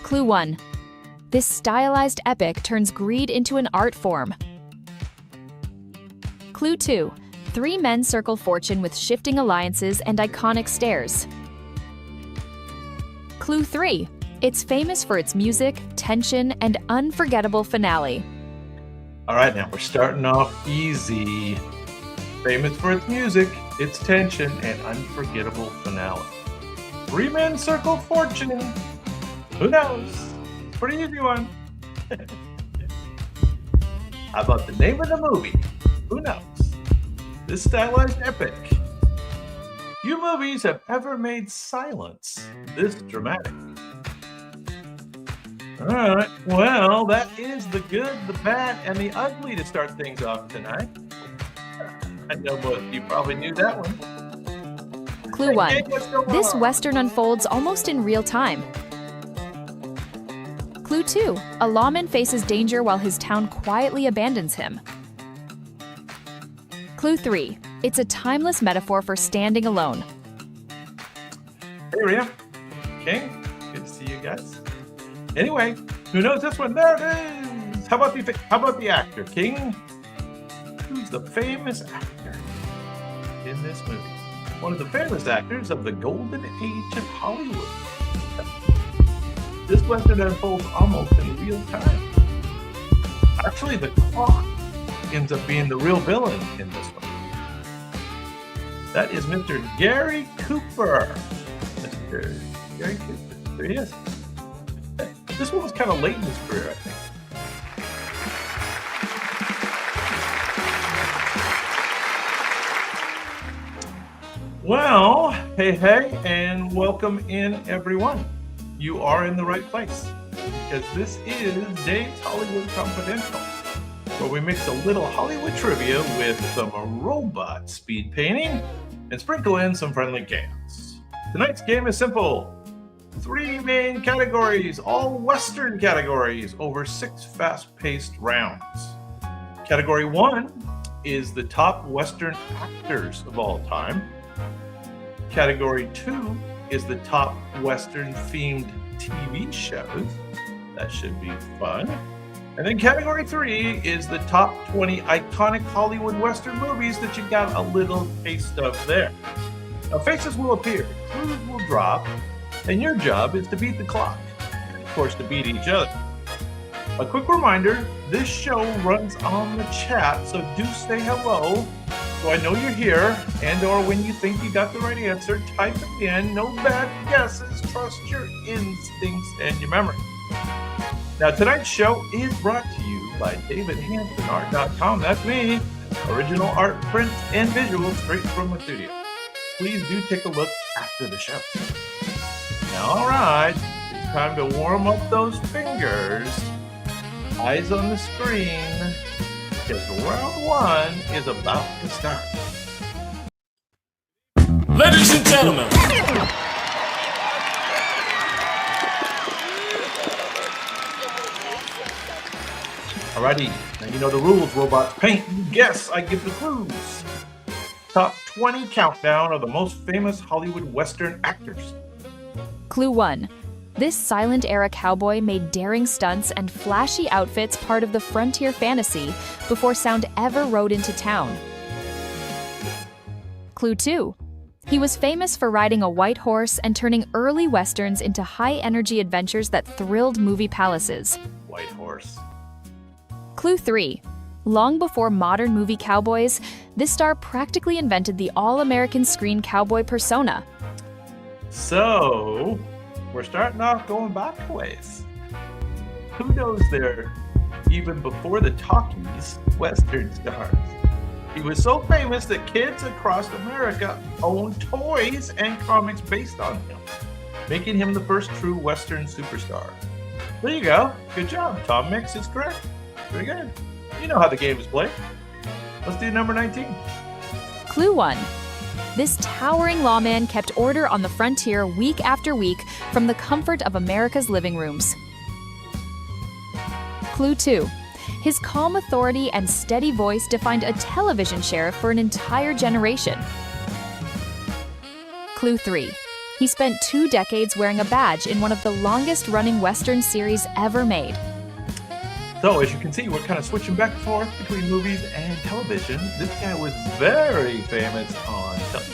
Clue 1. This stylized epic turns greed into an art form. Clue 2. Three men circle fortune with shifting alliances and iconic stares. Clue 3. It's famous for its music, tension, and unforgettable finale. All right, now we're starting off easy. Famous for its music, its tension, and unforgettable finale. Three men circle fortune. Who knows? Pretty easy one. How about the name of the movie? Who knows? This stylized epic. Few movies have ever made silence this dramatic. All right, well, that is the good, the bad, and the ugly to start things off tonight. I know most of you probably knew that one. Clue 1. This Western unfolds almost in real time. Clue 2. A lawman faces danger while his town quietly abandons him. Clue 3. It's a timeless metaphor for standing alone. Hey, Ria. King, good to see you guys. Anyway, who knows this one? There it is. How about the actor, King? Who's the famous actor in this movie? One of the famous actors of the golden age of Hollywood. This Western unfolds almost in real time. Actually, the clock ends up being the real villain in this one. That is Mr. Gary Cooper. Mr. Gary Cooper. There he is. This one was kind of late in his career, I think. Well, hey, and welcome in, everyone. You are in the right place, because this is Dave's Hollywood Confidential, where we mix a little Hollywood trivia with some robot speed painting and sprinkle in some friendly games. Tonight's game is simple. 3 main categories, all Western categories, over 6 fast-paced rounds. Category 1 is the top Western actors of all time. Category 2 is the top Western-themed TV shows. That should be fun. And then category 3 is the top 20 iconic Hollywood Western movies that you got a little taste of there. Now, faces will appear, clues will drop, and your job is to beat the clock, and of course to beat each other. A quick reminder, this show runs on the chat, so do say hello so I know you're here, and or when you think you got the right answer, type it in. No bad guesses, trust your instincts and your memory. Now, tonight's show is brought to you by davidhansonart.com. That's me. Original art, print, and visuals straight from the studio. Please do take a look after the show. Now, all right, it's time to warm up those fingers. Eyes on the screen, because round 1 is about to start. Ladies and gentlemen. Alrighty, now you know the rules, robots paint. You guess, I give the clues. Top 20 countdown of the most famous Hollywood Western actors. Clue 1. This silent-era cowboy made daring stunts and flashy outfits part of the frontier fantasy before sound ever rode into town. Clue 2. He was famous for riding a white horse and turning early westerns into high-energy adventures that thrilled movie palaces. White horse. Clue 3. Long before modern movie cowboys, this star practically invented the all-American screen cowboy persona. So, we're starting off going back a ways. Who knows there, even before the talkies, Western stars? He was so famous that kids across America owned toys and comics based on him, making him the first true Western superstar. There you go. Good job. Tom Mix is correct. Very good. You know how the game is played. Let's do number 19. Clue 1. This towering lawman kept order on the frontier week after week from the comfort of America's living rooms. Clue 2. His calm authority and steady voice defined a television sheriff for an entire generation. Clue 3. He spent 2 decades wearing a badge in one of the longest-running Western series ever made. So, as you can see, we're kind of switching back and forth between movies and television. This guy was very famous on television.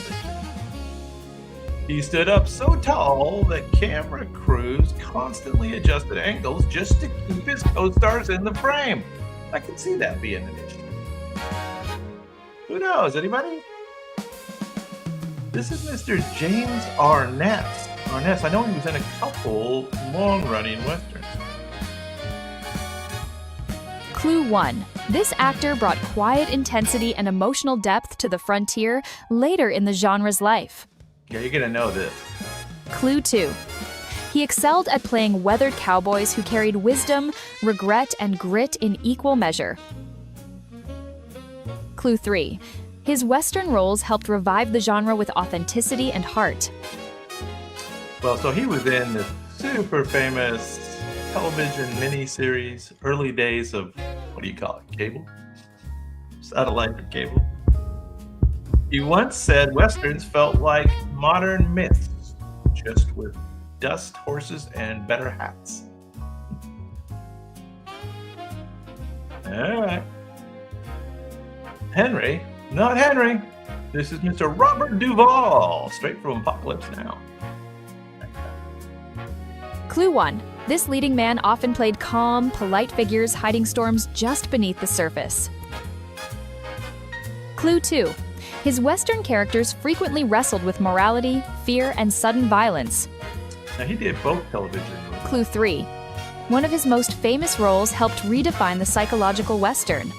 He stood up so tall that camera crews constantly adjusted angles just to keep his co-stars in the frame. I can see that being an issue. Who knows? Anybody? This is Mr. James Arness. I know he was in a couple long-running westerns. Clue 1. This actor brought quiet intensity and emotional depth to the frontier later in the genre's life. Yeah, you're gonna know this. Clue 2. He excelled at playing weathered cowboys who carried wisdom, regret, and grit in equal measure. Clue 3. His Western roles helped revive the genre with authenticity and heart. Well, so he was in the super famous television miniseries, early days of, what do you call it, cable? Satellite or cable. He once said Westerns felt like modern myths, just with dust, horses, and better hats. All right. Henry, not Henry. This is Mr. Robert Duvall, straight from Apocalypse Now. Clue 1. This leading man often played calm, polite figures hiding storms just beneath the surface. Clue 2. His Western characters frequently wrestled with morality, fear, and sudden violence. Now, he did both television movies. Clue 3. One of his most famous roles helped redefine the psychological Western.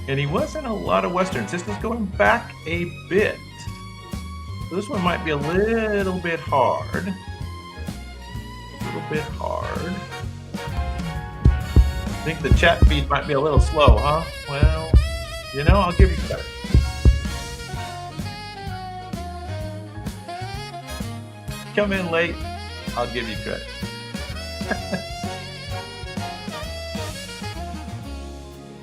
And he was in a lot of Westerns. This is going back a bit. So this one might be a little bit hard. I think the chat feed might be a little slow, huh? Well, I'll give you credit. Come in late, I'll give you credit.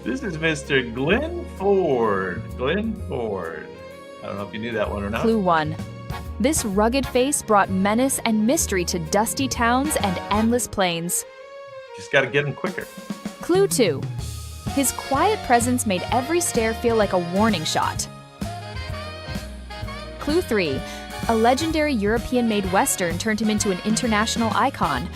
This is Mr. Glenn Ford. I don't know if you knew that one or not. Clue 1. This rugged face brought menace and mystery to dusty towns and endless plains. Just got to get him quicker. Clue 2. His quiet presence made every stare feel like a warning shot. Clue 3. A legendary European-made Western turned him into an international icon.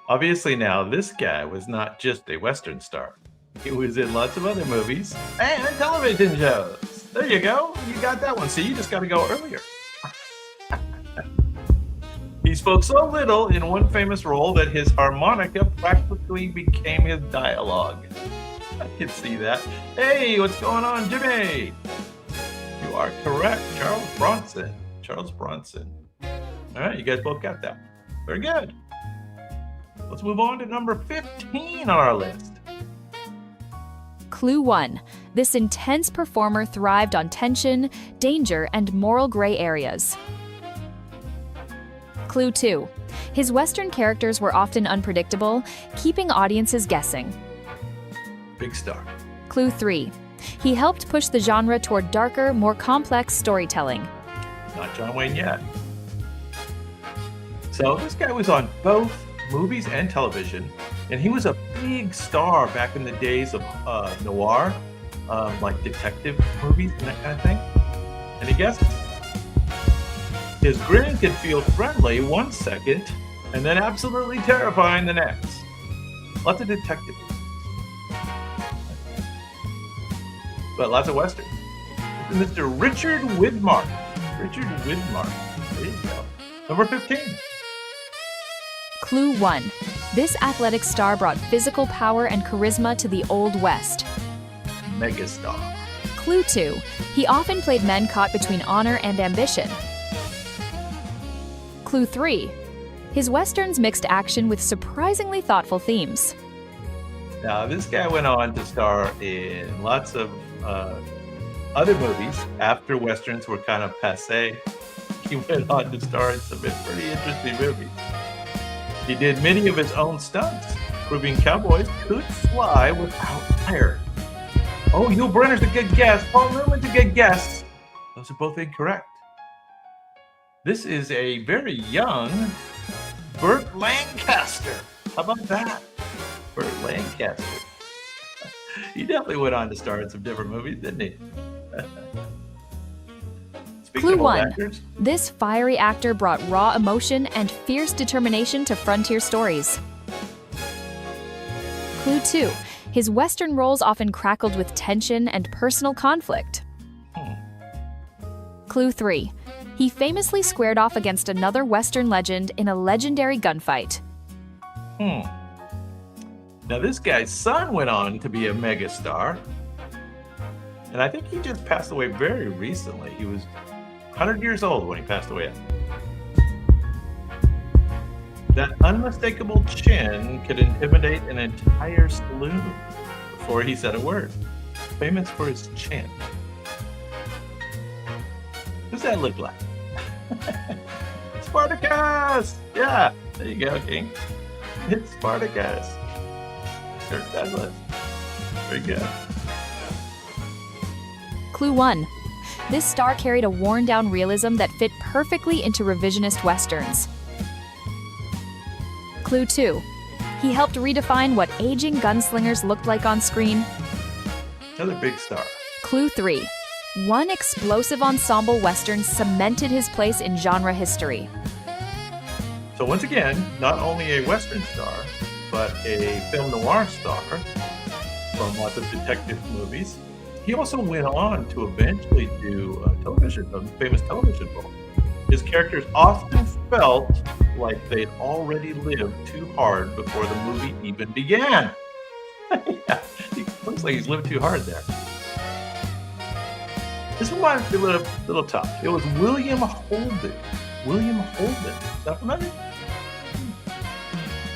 Obviously now, this guy was not just a Western star. He was in lots of other movies and television shows. There you go. You got that one. See, you just got to go earlier. He spoke so little in one famous role that his harmonica practically became his dialogue. I can see that. Hey, what's going on, Jimmy? You are correct. Charles Bronson. All right, you guys both got that. Very good. Let's move on to number 15 on our list. Clue 1. This intense performer thrived on tension, danger, and moral gray areas. Clue 2. His Western characters were often unpredictable, keeping audiences guessing. Big star. Clue 3. He helped push the genre toward darker, more complex storytelling. Not John Wayne yet. So this guy was on both movies and television, and he was a big star back in the days of noir, like detective movies and that kind of thing. Any guesses? His grin could feel friendly one second, and then absolutely terrifying the next. Lots of detective movies. But lots of westerns. Mr. Richard Widmark. There you go. Number 15. Clue 1. This athletic star brought physical power and charisma to the Old West. Megastar. Clue 2. He often played men caught between honor and ambition. Clue 3. His westerns mixed action with surprisingly thoughtful themes. Now, this guy went on to star in lots of other movies after westerns were kind of passé. He went on to star in some pretty interesting movies. He did many of his own stunts, proving cowboys could fly without fire. Oh, Yul Brynner's a good guess. Paul Newman's a good guess. Those are both incorrect. This is a very young Burt Lancaster. How about that? Burt Lancaster. He definitely went on to star in some different movies, didn't he? Speaking Clue of old 1. actors, This fiery actor brought raw emotion and fierce determination to frontier stories. Clue 2. His Western roles often crackled with tension and personal conflict. Clue 3. He famously squared off against another Western legend in a legendary gunfight. Now this guy's son went on to be a megastar. And I think he just passed away very recently. He was 100 years old when he passed away. That unmistakable chin could intimidate an entire saloon before he said a word. Famous for his chin. Who's that look like? Spartacus! Yeah, there you go, King. It's Spartacus. Kirk Douglas. Very good. Clue 1. This star carried a worn-down realism that fit perfectly into revisionist westerns. Clue 2. He helped redefine what aging gunslingers looked like on screen. Another big star. Clue 3. One explosive ensemble western cemented his place in genre history. So once again, not only a Western star, but a film noir star from lots of detective movies. He also went on to eventually do a famous television role. His characters often felt like they'd already lived too hard before the movie even began. Yeah, it looks like he's lived too hard there. This one might be a little tough. It was William Holden. William Holden. Is that familiar?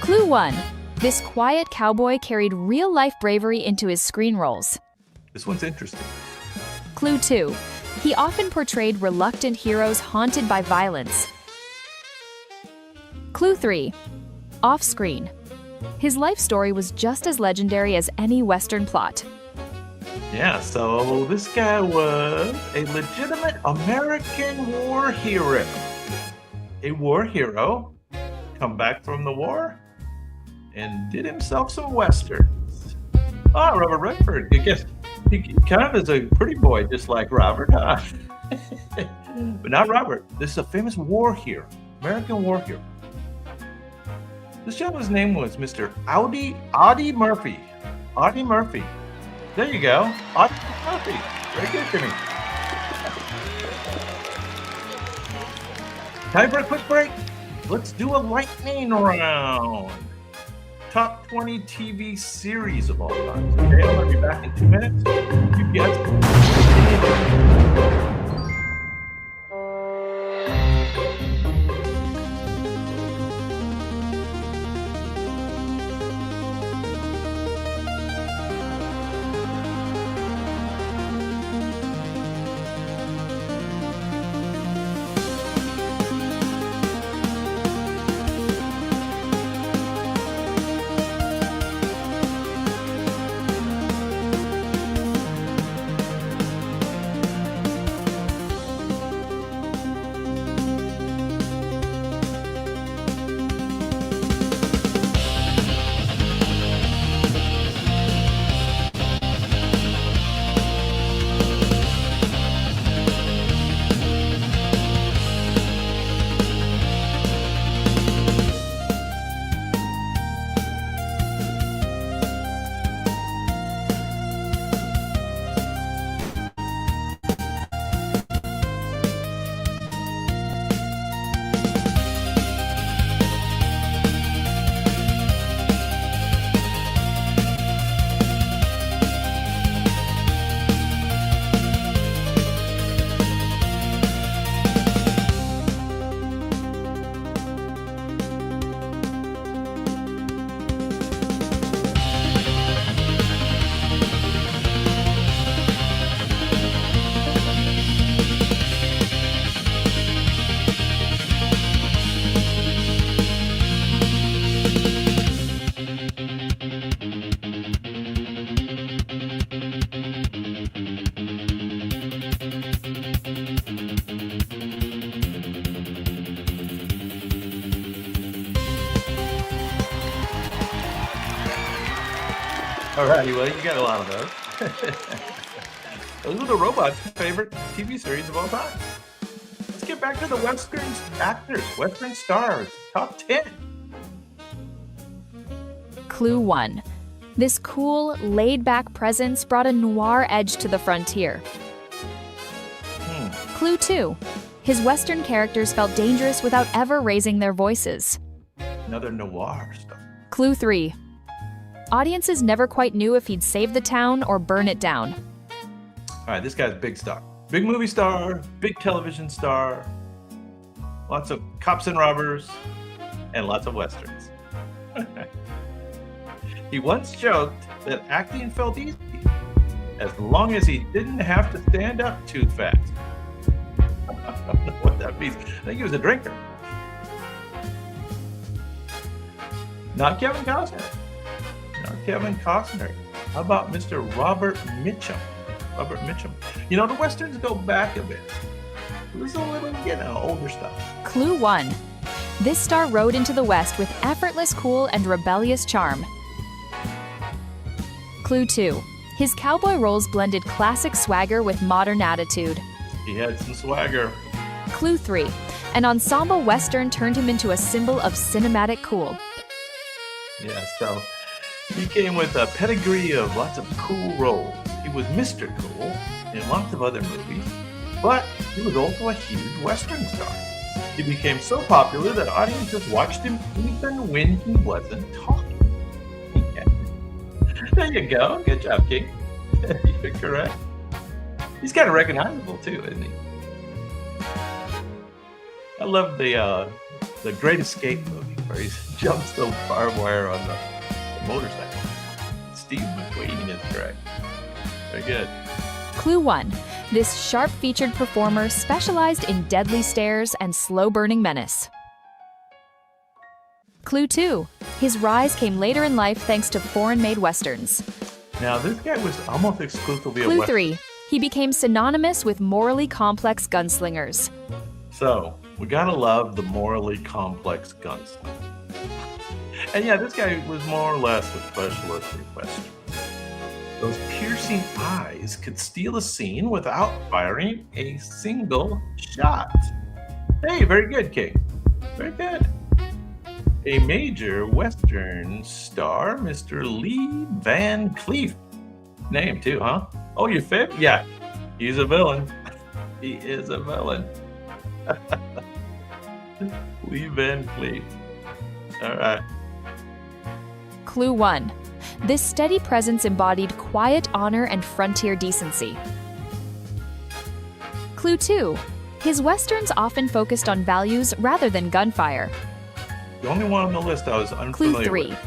Clue 1. This quiet cowboy carried real-life bravery into his screen roles. This one's interesting. Clue 2. He often portrayed reluctant heroes haunted by violence. Clue 3. Off-screen. His life story was just as legendary as any Western plot. Yeah, so this guy was a legitimate American war hero. A war hero, come back from the war, and did himself some westerns. Ah, Robert Redford. I guess he kind of is a pretty boy, just like Robert, huh? But not Robert. This is a famous war hero, American war hero. This gentleman's name was Mr. Audie Murphy. Audie Murphy. There you go. Audie Murphy. Very good, Jimmy. Time for a quick break. Let's do a lightning round. Top 20 TV series of all time. Okay, I'm going to be back in 2 minutes. You guessed. All righty, well, you got a lot of those. Those are the robots' favorite TV series of all time. Let's get back to the Western actors, Western stars, top 10. Clue 1. This cool, laid-back presence brought a noir edge to the frontier. Clue 2. His Western characters felt dangerous without ever raising their voices. Another noir stuff. Clue 3. Audiences never quite knew if he'd save the town or burn it down. All right, this guy's a big star. Big movie star, big television star, lots of cops and robbers, and lots of Westerns. He once joked that acting felt easy as long as he didn't have to stand up too fast. I don't know what that means. I think he was a drinker. Not Kevin Costner. Not Kevin Costner. How about Mr. Robert Mitchum? Robert Mitchum. You know, the Westerns go back a bit. It was a little, older stuff. Clue 1. This star rode into the West with effortless cool and rebellious charm. Clue 2. His cowboy roles blended classic swagger with modern attitude. He had some swagger. Clue 3. An ensemble Western turned him into a symbol of cinematic cool. Yeah, so he came with a pedigree of lots of cool roles. He was Mr. Cool in lots of other movies, but he was also a huge Western star. He became so popular that audiences watched him even when he wasn't talking. Yeah. There you go. Good job, King. You're correct. He's kind of recognizable too, isn't he? I love the Great Escape movie where he jumps the barbed wire on the motorcycle. Steve McQueen is correct. Very good. Clue 1. This sharp-featured performer specialized in deadly stares and slow-burning menace. Clue 2. His rise came later in life thanks to foreign-made Westerns. Now, this guy was almost exclusively a Clue Western. 3. He became synonymous with morally complex gunslingers. So, we gotta love the morally complex gunslinger. And yeah, this guy was more or less a specialist in Western. Those piercing eyes could steal a scene without firing a single shot. Hey, very good, King. Very good. A major Western star, Mr. Lee Van Cleef. Name too, huh? Oh, your fifth? Yeah, he's a villain. He is a villain. Lee Van Cleef. All right. Clue 1. This steady presence embodied quiet honor and frontier decency. Clue 2. His Westerns often focused on values rather than gunfire. The only one on the list I was unfamiliar Clue 3. with.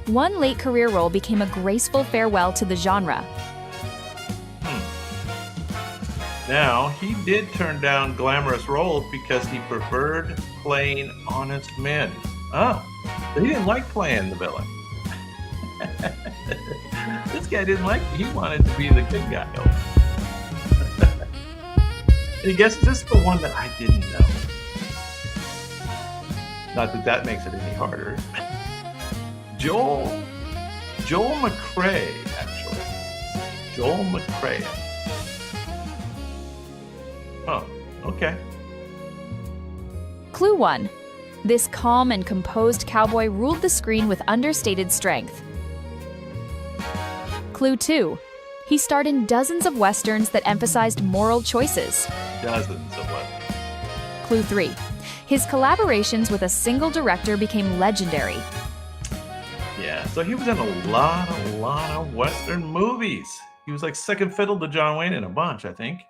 One late career role became a graceful farewell to the genre. Now, he did turn down glamorous roles because he preferred playing honest men. Oh, so he didn't like playing the villain. This guy didn't like it. He wanted to be the good guy. And I guess this is the one that I didn't know. Not that that makes it any harder. Joel McCrea, actually. Joel McCrea. Oh, okay. Clue 1. This calm and composed cowboy ruled the screen with understated strength. Clue 2. He starred in dozens of Westerns that emphasized moral choices. Dozens of what? Clue 3. His collaborations with a single director became legendary. Yeah, so he was in a lot of Western movies. He was like second fiddle to John Wayne in a bunch, I think.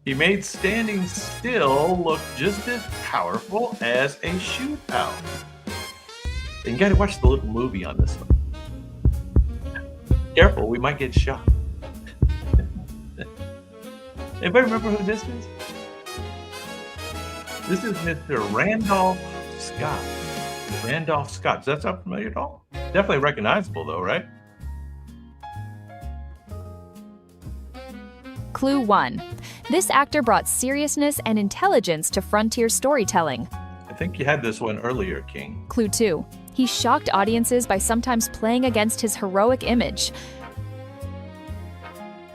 He made standing still look just as powerful as a shootout. And you gotta watch the little movie on this one. Careful, we might get shot. Anybody remember who this is? This is Mr. Randolph Scott. Randolph Scott. Does that sound familiar at all? Definitely recognizable though, right? Clue 1. This actor brought seriousness and intelligence to frontier storytelling. I think you had this one earlier, King. Clue 2. He shocked audiences by sometimes playing against his heroic image.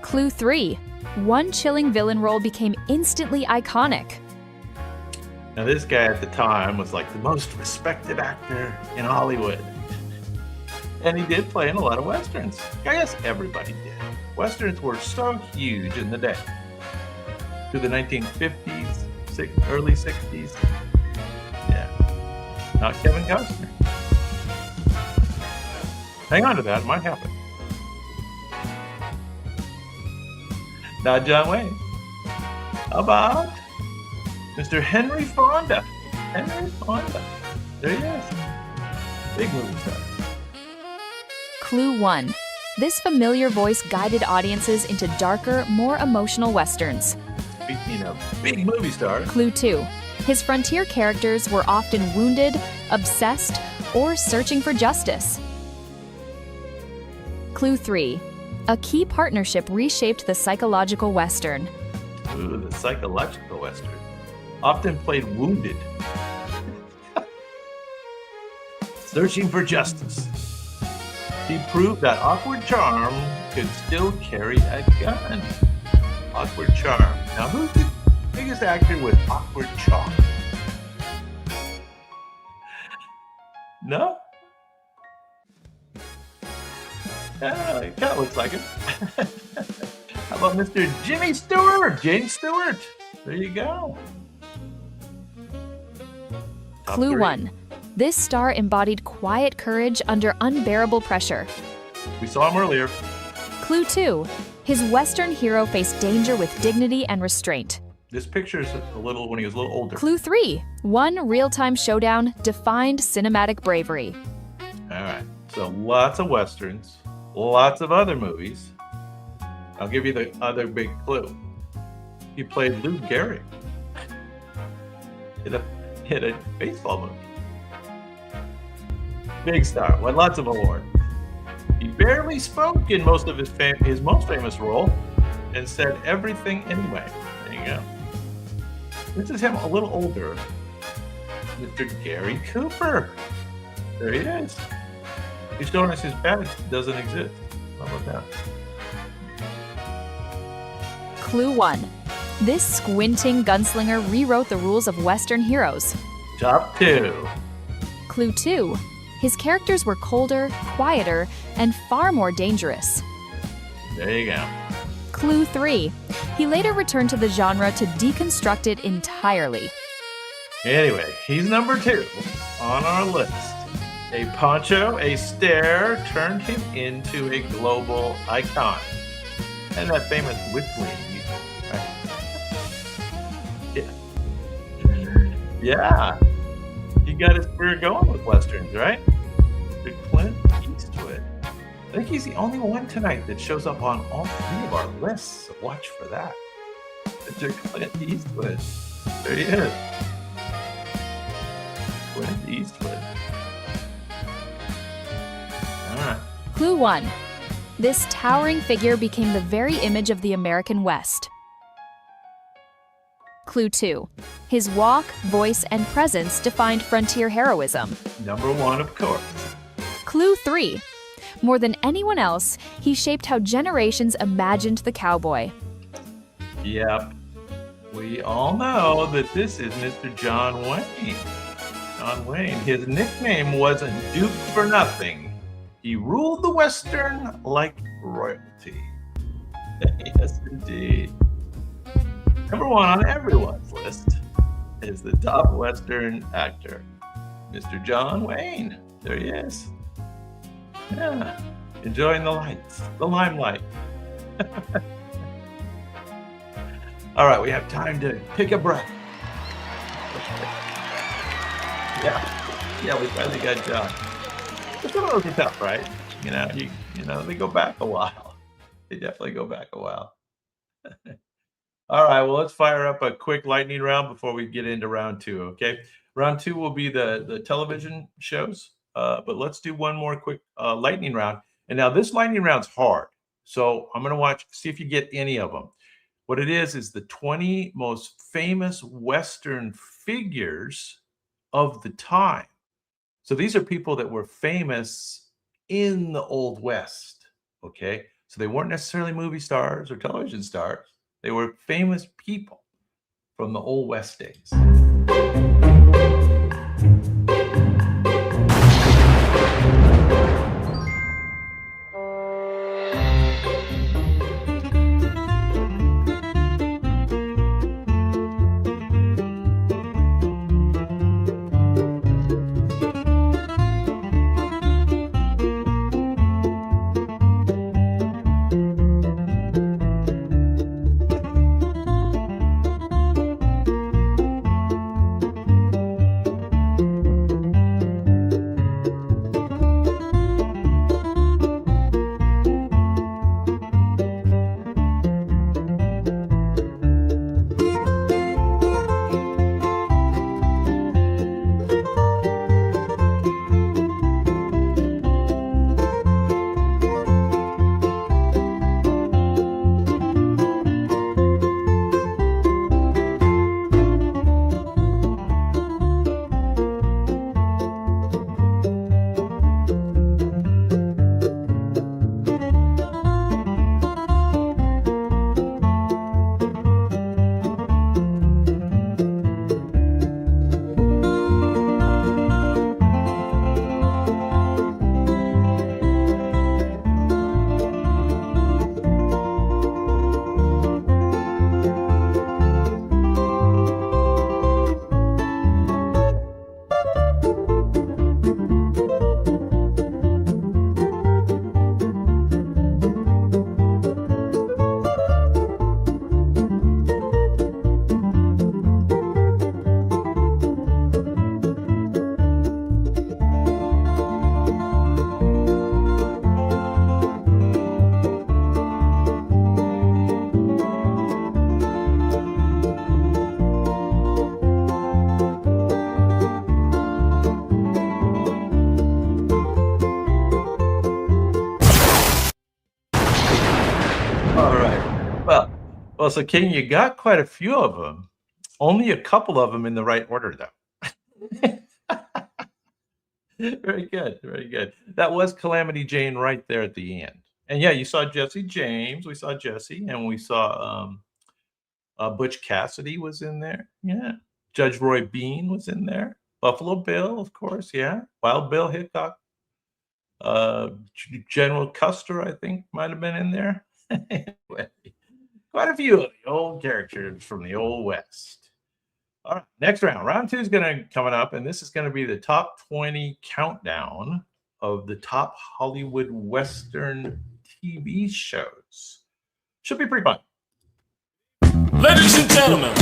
Clue 3. One chilling villain role became instantly iconic. Now, this guy at the time was like the most respected actor in Hollywood. And he did play in a lot of Westerns. I guess everybody did. Westerns were so huge in the day. Through the 1950s, early 60s. Yeah. Not Kevin Costner. Hang on to that, it might happen. Not John Wayne. How about Mr. Henry Fonda? Henry Fonda. There he is. Big movie star. Clue 1. This familiar voice guided audiences into darker, more emotional westerns. Speaking of big movie stars. Clue 2. His frontier characters were often wounded, obsessed, or searching for justice. Clue 3. A key partnership reshaped the psychological western. Ooh, the psychological western. Often played wounded. Searching for justice. He proved that awkward charm could still carry a gun. Awkward charm. Now, who's the biggest actor with awkward charm? No? It kind of looks like him. How about Mr. Jimmy Stewart? James Stewart. There you go. Top Clue 3. 1. This star embodied quiet courage under unbearable pressure. We saw him earlier. Clue 2. His Western hero faced danger with dignity and restraint. This picture is a little when he was a little older. Clue 3. One real-time showdown defined cinematic bravery. All right. So lots of Westerns, lots of other movies. I'll give you the other big clue. He played Lou Gehrig in a baseball movie. Big star, won lots of awards. He barely spoke in most of his most famous role and said everything anyway. There you go. This is him a little older. Mr. Gary Cooper. There he is. He's showing us his badge doesn't exist. How about that? Clue 1. This squinting gunslinger rewrote the rules of Western heroes. Top 2. Clue 2. His characters were colder, quieter, and far more dangerous. There you go. Clue 3. He later returned to the genre to deconstruct it entirely. Anyway, he's number 2 on our list. A poncho, a stare turned him into a global icon. And that famous whistling music, right? Yeah. Yeah. He got his career going with Westerns, right? Mr. Clint Eastwood. I think he's the only one tonight that shows up on all 3 of our lists, so watch for that. Mr. Clint Eastwood. There he is. Clint Eastwood. All right. Clue 1. This towering figure became the very image of the American West. Clue 2. His walk, voice, and presence defined frontier heroism. Number 1, of course. Clue 3. More than anyone else, he shaped how generations imagined the cowboy. Yep. We all know that this is Mr. John Wayne. John Wayne. His nickname wasn't Duke for nothing. He ruled the Western like royalty. Yes, indeed. Number 1 on everyone's list is the top Western actor, Mr. John Wayne. There he is. Yeah, enjoying the lights, the limelight. All right, we have time to take a breath. Yeah, we finally got John. But some of those are tough, right? You know, they go back a while. They definitely go back a while. All right, well, let's fire up a quick lightning round before we get into round 2, okay? Round 2 will be the television shows, but let's do one more quick lightning round. And now this lightning round's hard, so I'm going to see if you get any of them. What it is the 20 most famous Western figures of the time. So these are people that were famous in the Old West, okay? So they weren't necessarily movie stars or television stars. They were famous people from the old West days. All right. Well, so King, you got quite a few of them. Only a couple of them in the right order, though. Very good. Very good. That was Calamity Jane right there at the end. And yeah, you saw Jesse James. We saw Jesse, and we saw Butch Cassidy was in there. Yeah. Judge Roy Bean was in there. Buffalo Bill, of course. Yeah. Wild Bill Hickok. General Custer, I think, might have been in there. Anyway, quite a few of the old characters from the old West. All right, next round. Round two is coming up, and this is going to be the top 20 countdown of the top Hollywood Western TV shows. Should be pretty fun. Ladies and gentlemen,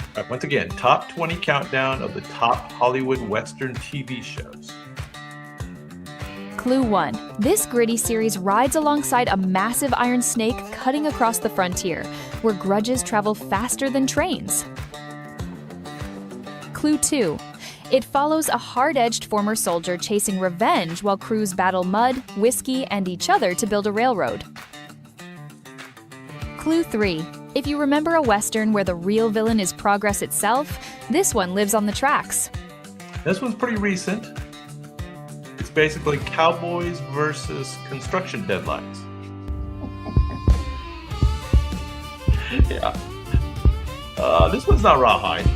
All right, once again, top 20 countdown of the top Hollywood Western TV shows. Clue 1. This gritty series rides alongside a massive iron snake cutting across the frontier, where grudges travel faster than trains. Clue 2. It follows a hard-edged former soldier chasing revenge while crews battle mud, whiskey, and each other to build a railroad. Clue 3. If you remember a Western where the real villain is progress itself, this one lives on the tracks. This one's pretty recent. It's basically cowboys versus construction deadlines. Yeah. This one's not Rawhide.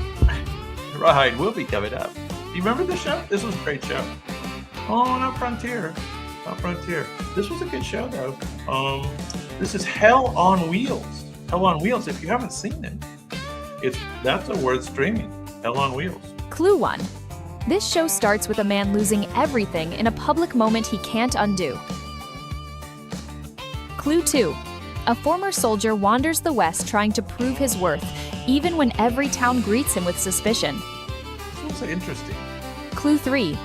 Rawhide will be coming up. Do you remember the show? This was a great show. Oh, not Frontier. Not Frontier. This was a good show, though. This is Hell on Wheels. Hell on Wheels. If you haven't seen it, that's a worth streaming. Hell on Wheels. Clue 1. This show starts with a man losing everything in a public moment he can't undo. Clue 2. A former soldier wanders the West trying to prove his worth, even when every town greets him with suspicion. This was interesting. Clue 3.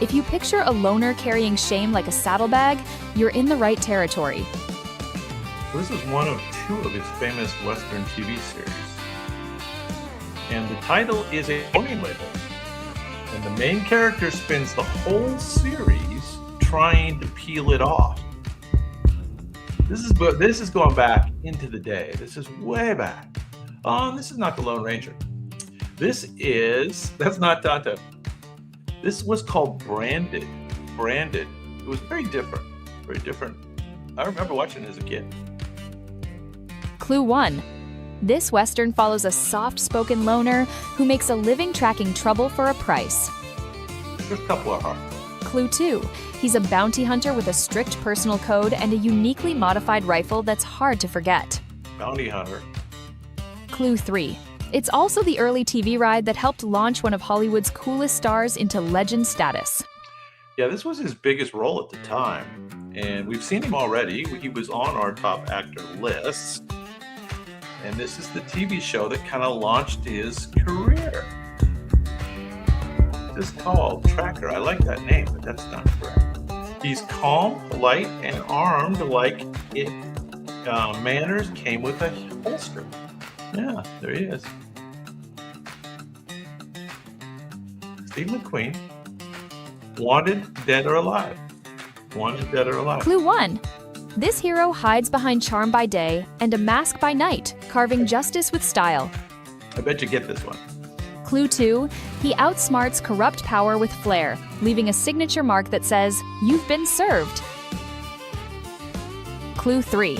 If you picture a loner carrying shame like a saddlebag, you're in the right territory. This is one of two of his famous Western TV series. And the title is a warning label. And the main character spends the whole series trying to peel it off. This is going back into the day. This is way back. This is not the Lone Ranger. That's not Tonto. This was called Branded. Branded. It was very different. Very different. I remember watching it as a kid. Clue 1. This Western follows a soft-spoken loner who makes a living tracking trouble for a price. There's a couple of hearts. Clue 2. He's a bounty hunter with a strict personal code and a uniquely modified rifle that's hard to forget. Bounty hunter. Clue 3. It's also the early TV ride that helped launch one of Hollywood's coolest stars into legend status. Yeah, this was his biggest role at the time. And we've seen him already. He was on our top actor list. And this is the TV show that kind of launched his career. This is called Tracker. I like that name, but that's not correct. He's calm, polite, and armed like it. Manners came with a holster. Yeah, there he is. Steve McQueen. Wanted, dead or alive. Wanted, dead or alive. Clue 1. This hero hides behind charm by day and a mask by night, carving justice with style. I bet you get this one. Clue 2. He outsmarts corrupt power with flair, leaving a signature mark that says, "You've been served." Clue 3.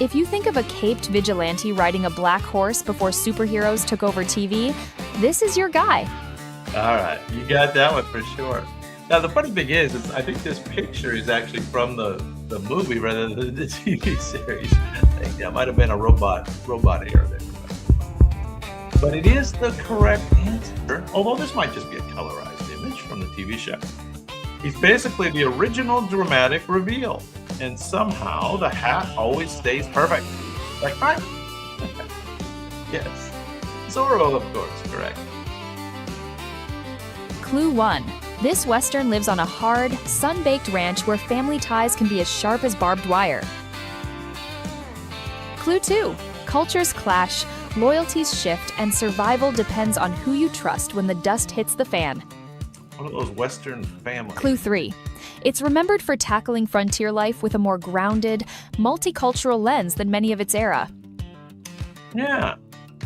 If you think of a caped vigilante riding a black horse before superheroes took over TV, this is your guy. All right, you got that one for sure. Now, the funny thing is I think this picture is actually from the movie rather than the TV series. I think that might have been a robot error there. But it is the correct answer, although this might just be a colorized image from the TV show. He's basically the original dramatic reveal, and somehow the hat always stays perfect. Like mine. Yes. Zorro, of course, correct. Clue 1. This Western lives on a hard, sun-baked ranch where family ties can be as sharp as barbed wire. Clue 2. Cultures clash, loyalties shift, and survival depends on who you trust when the dust hits the fan. One of those Western families. Clue 3. It's remembered for tackling frontier life with a more grounded, multicultural lens than many of its era. Yeah.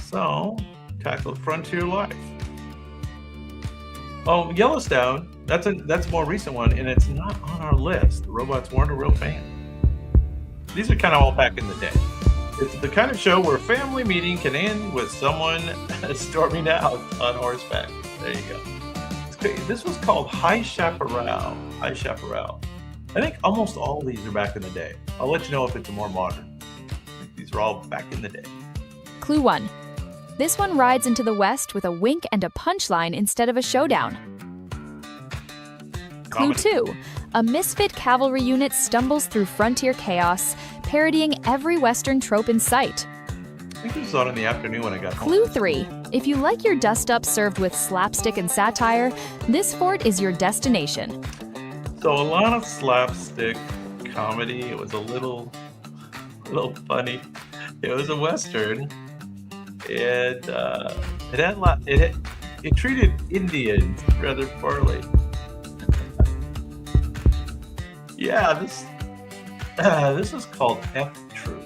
So, tackled frontier life. Oh, Yellowstone, that's a more recent one, and it's not on our list. The robots weren't a real fan. These are kind of all back in the day. It's the kind of show where a family meeting can end with someone storming out on horseback. There you go. This was called High Chaparral. High Chaparral. I think almost all of these are back in the day. I'll let you know if it's more modern. These are all back in the day. Clue 1. This one rides into the West with a wink and a punchline instead of a showdown. Clue 2. A misfit cavalry unit stumbles through frontier chaos, parodying every Western trope in sight. I think this was on in the afternoon when I got home. Clue 3. If you like your dust-up served with slapstick and satire, this fort is your destination. So a lot of slapstick comedy. It was a little funny. It was a Western. And it treated Indians rather poorly. Yeah, this was called F Troop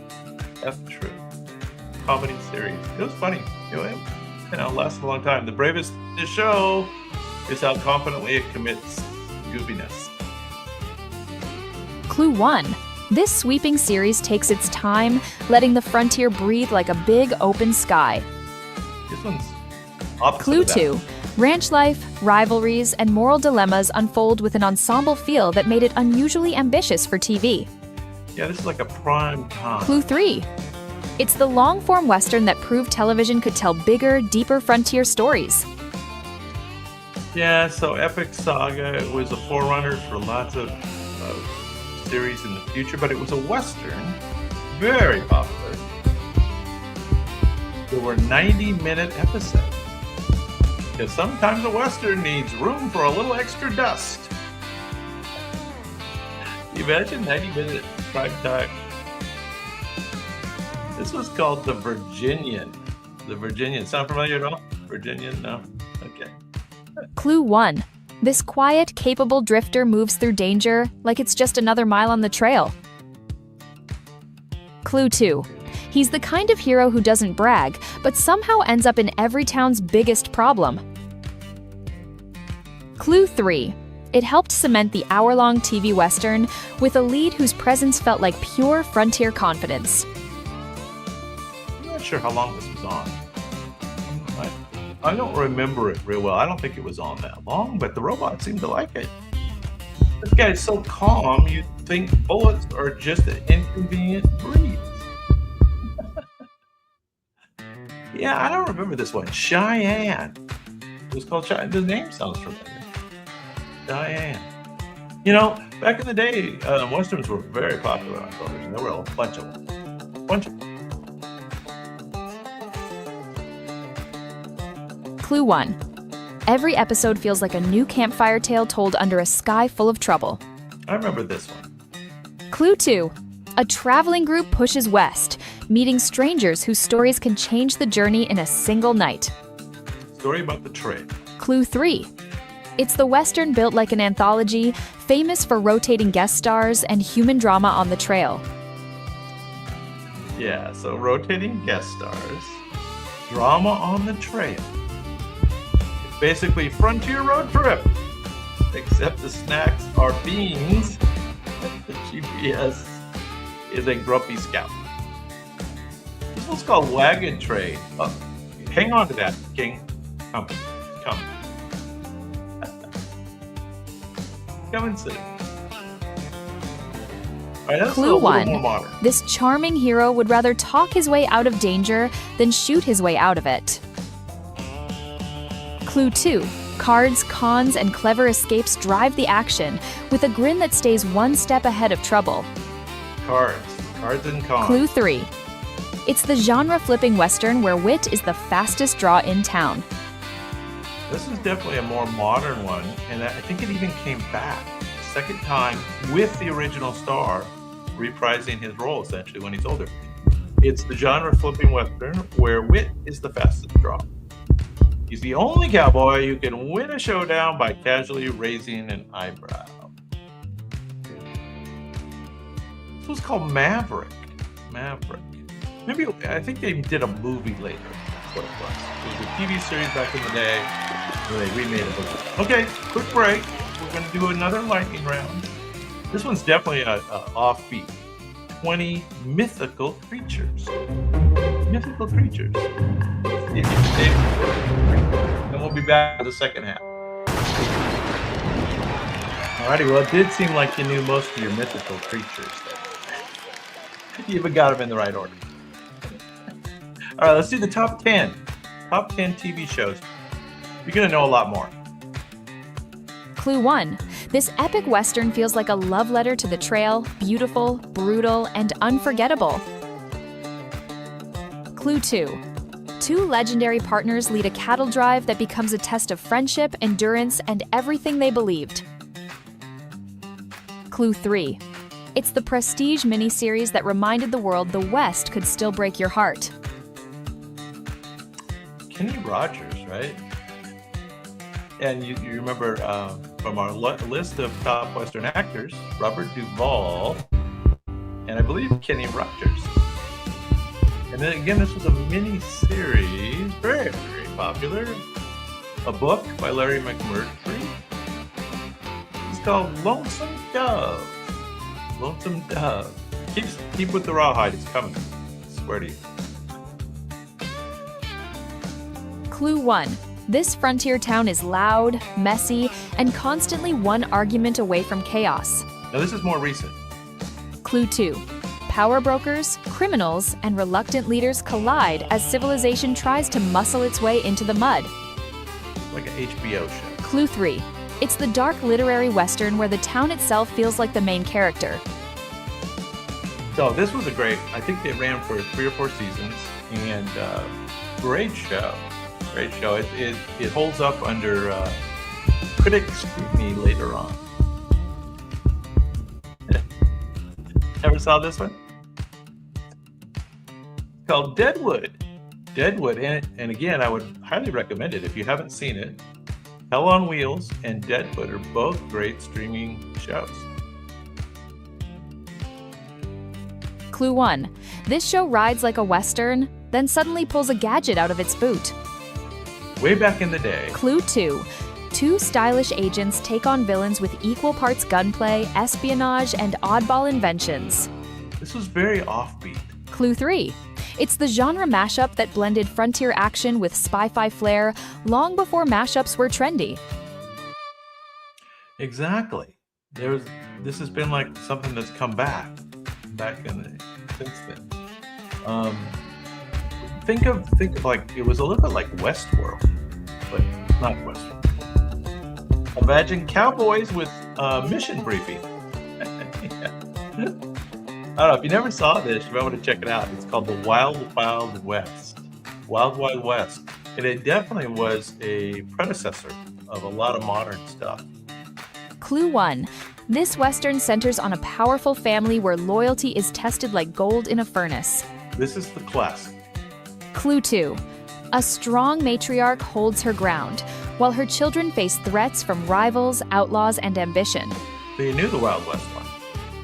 comedy series. It was funny. It lasted a long time. The bravest in the show is how confidently it commits goofiness. Clue 1. This sweeping series takes its time, letting the frontier breathe like a big open sky. This one's opposite Clue of that. 2. Ranch life, rivalries, and moral dilemmas unfold with an ensemble feel that made it unusually ambitious for TV. Yeah, this is like a prime time. Clue 3. It's the long-form Western that proved television could tell bigger, deeper frontier stories. Yeah, so Epic Saga, it was a forerunner for lots of series in the future, but it was a Western, very popular. There were 90-minute episodes. Because sometimes a Western needs room for a little extra dust. You imagine 90-minute prime time. This was called The Virginian. The Virginian. Sound familiar at all? Virginian? No? Okay. Clue 1. This quiet, capable drifter moves through danger like it's just another mile on the trail. Clue 2. He's the kind of hero who doesn't brag, but somehow ends up in every town's biggest problem. Clue 3. It helped cement the hour-long TV Western with a lead whose presence felt like pure frontier confidence. I'm not sure how long this was on. I don't remember it real well. I don't think it was on that long, but the robot seemed to like it. This guy's so calm, you'd think bullets are just an inconvenient breeze. Yeah, I don't remember this one. Cheyenne. It was called Cheyenne. The name sounds familiar. Cheyenne. You know, back in the day, Westerns were very popular on television. There were a bunch of them. Clue 1. Every episode feels like a new campfire tale told under a sky full of trouble. I remember this one. Clue 2. A traveling group pushes west, meeting strangers whose stories can change the journey in a single night. Story about the trail. Clue 3. It's the Western built like an anthology, famous for rotating guest stars and human drama on the trail. Yeah, so rotating guest stars, drama on the trail. It's basically Frontier Road Trip, except the snacks are beans. The GPS is a grumpy scout. This one's called Wagon Train. Oh, hang on to that, King. Come. Come and sit. All right, that's Clue a little 1. more modern. This charming hero would rather talk his way out of danger than shoot his way out of it. Clue 2. Cards, cons, and clever escapes drive the action, with a grin that stays one step ahead of trouble. Cards and cons. Clue 3. It's the genre-flipping Western where wit is the fastest draw in town. This is definitely a more modern one, and I think it even came back a second time with the original star reprising his role essentially when he's older. It's the genre-flipping Western where wit is the fastest draw. He's the only cowboy who can win a showdown by casually raising an eyebrow. This was called Maverick. Maybe, I think they did a movie later. That's what it was. It was a TV series back in the day where they remade a movie. Okay, quick break. We're going to do another lightning round. This one's definitely a offbeat. 20 mythical creatures. Mythical creatures. Then we'll be back for the second half. Alrighty, well, it did seem like you knew most of your mythical creatures. You even got them in the right order. All right, let's do the top 10. Top 10 TV shows. You're going to know a lot more. Clue 1. This epic Western feels like a love letter to the trail, beautiful, brutal, and unforgettable. Clue 2. Two legendary partners lead a cattle drive that becomes a test of friendship, endurance, and everything they believed. Clue 3. It's the prestige miniseries that reminded the world the West could still break your heart. Kenny Rogers, right? And you remember from our list of top Western actors, Robert Duvall, and I believe Kenny Rogers. And then again, this was a mini-series, very, very popular. A book by Larry McMurtry. It's called Lonesome Dove. Lonesome Dove. Keep with the rawhide, it's coming. I swear to you. Clue 1. This frontier town is loud, messy, and constantly one argument away from chaos. Now this is more recent. Clue 2. Power brokers, criminals, and reluctant leaders collide as civilization tries to muscle its way into the mud. Like an HBO show. Clue 3. It's the dark literary Western where the town itself feels like the main character. So this was I think they ran for 3 or 4 seasons, and great show. Great show. It holds up under critic scrutiny later on. Ever saw this one? It's called Deadwood. Deadwood, and again, I would highly recommend it if you haven't seen it. Hell on Wheels and Deadwood are both great streaming shows. Clue 1. This show rides like a Western, then suddenly pulls a gadget out of its boot. Way back in the day. Clue 2. Two stylish agents take on villains with equal parts gunplay, espionage, and oddball inventions. This was very offbeat. Clue 3. It's the genre mashup that blended frontier action with spy-fi flair long before mashups were trendy. Exactly. This has been like something that's come back since then. Think of like it was a little bit like Westworld, but not Westworld. Imagine cowboys with mission briefing. Yeah. I don't know if you never saw this, you might want to check it out. It's called the Wild Wild West. Wild Wild West. And it definitely was a predecessor of a lot of modern stuff. Clue 1. This Western centers on a powerful family where loyalty is tested like gold in a furnace. This is the classic. Clue 2. A strong matriarch holds her ground, while her children face threats from rivals, outlaws, and ambition. So you knew the Wild West one.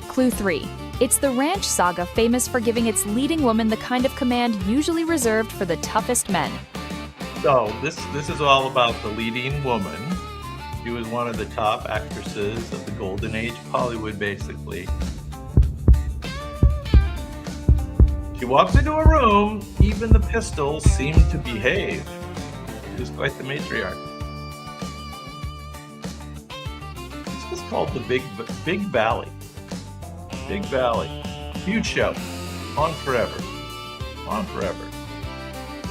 Clue 3. It's the ranch saga famous for giving its leading woman the kind of command usually reserved for the toughest men. So this is all about the leading woman. She was one of the top actresses of the golden age of Hollywood, basically. She walks into a room, even the pistols seem to behave. She was quite the matriarch. This was called the Big Valley. Big Valley. Huge show. On forever. On forever.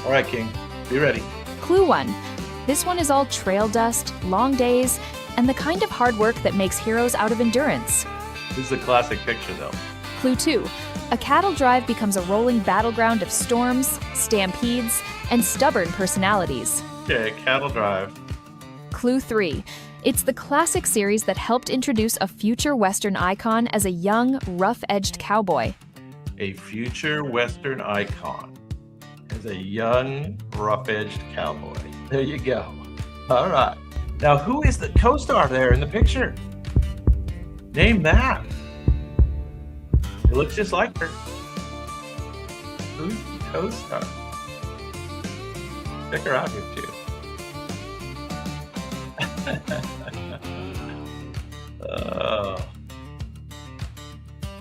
All right, King. Be ready. Clue 1. This one is all trail dust, long days, and the kind of hard work that makes heroes out of endurance. This is a classic picture, though. Clue 2. A cattle drive becomes a rolling battleground of storms, stampedes, and stubborn personalities. Okay, cattle drive. Clue 3. It's the classic series that helped introduce a future Western icon as a young, rough-edged cowboy. A future Western icon as a young, rough-edged cowboy. There you go. All right. Now, who is the co-star there in the picture? Name that. It looks just like her. Who's the co-star? Check her out here, too.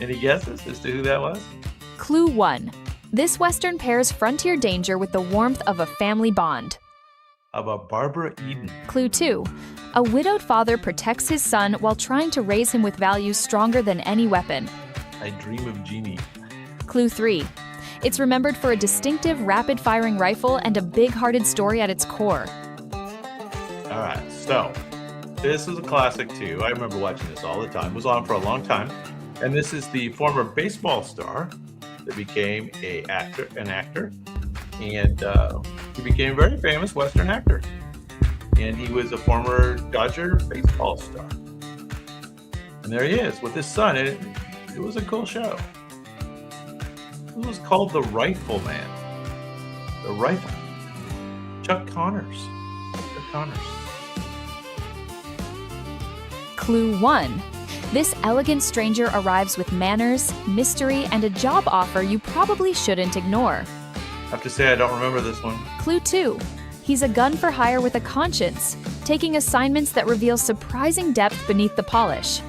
Any guesses as to who that was? Clue 1. This Western pairs frontier danger with the warmth of a family bond. How about Barbara Eden? Clue 2. A widowed father protects his son while trying to raise him with values stronger than any weapon. I Dream of Jeannie. Clue 3. It's remembered for a distinctive rapid-firing rifle and a big-hearted story at its core. All right, so this is a classic too. I remember watching this all the time. It was on for a long time. And this is the former baseball star that became an actor, and he became a very famous Western actor. And he was a former Dodger baseball star. And there he is with his son. It was a cool show. It was called The Rifleman. The Rifle. Chuck Connors. Clue 1. This elegant stranger arrives with manners, mystery, and a job offer you probably shouldn't ignore. I have to say I don't remember this one. Clue 2. He's a gun for hire with a conscience, taking assignments that reveal surprising depth beneath the polish.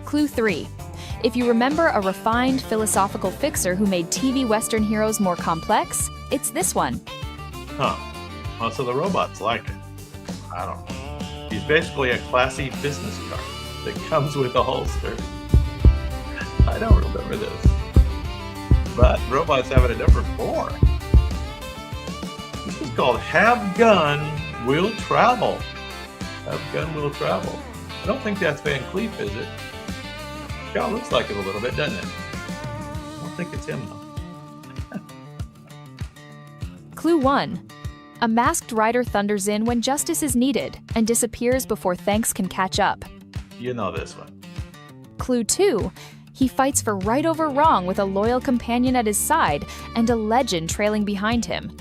Clue 3. If you remember a refined philosophical fixer who made TV Western heroes more complex, it's this one. Huh. Oh, so the robots like it. I don't know. He's basically a classy business card that comes with a holster. I don't remember this. But robots have it at number 4. This is called Have Gun, Will Travel. Have Gun, Will Travel. I don't think that's Van Cleef, is it? God, looks like it a little bit, doesn't it? I don't think it's him, though. Clue 1. A masked rider thunders in when justice is needed and disappears before thanks can catch up. You know this one. Clue 2. He fights for right over wrong with a loyal companion at his side and a legend trailing behind him.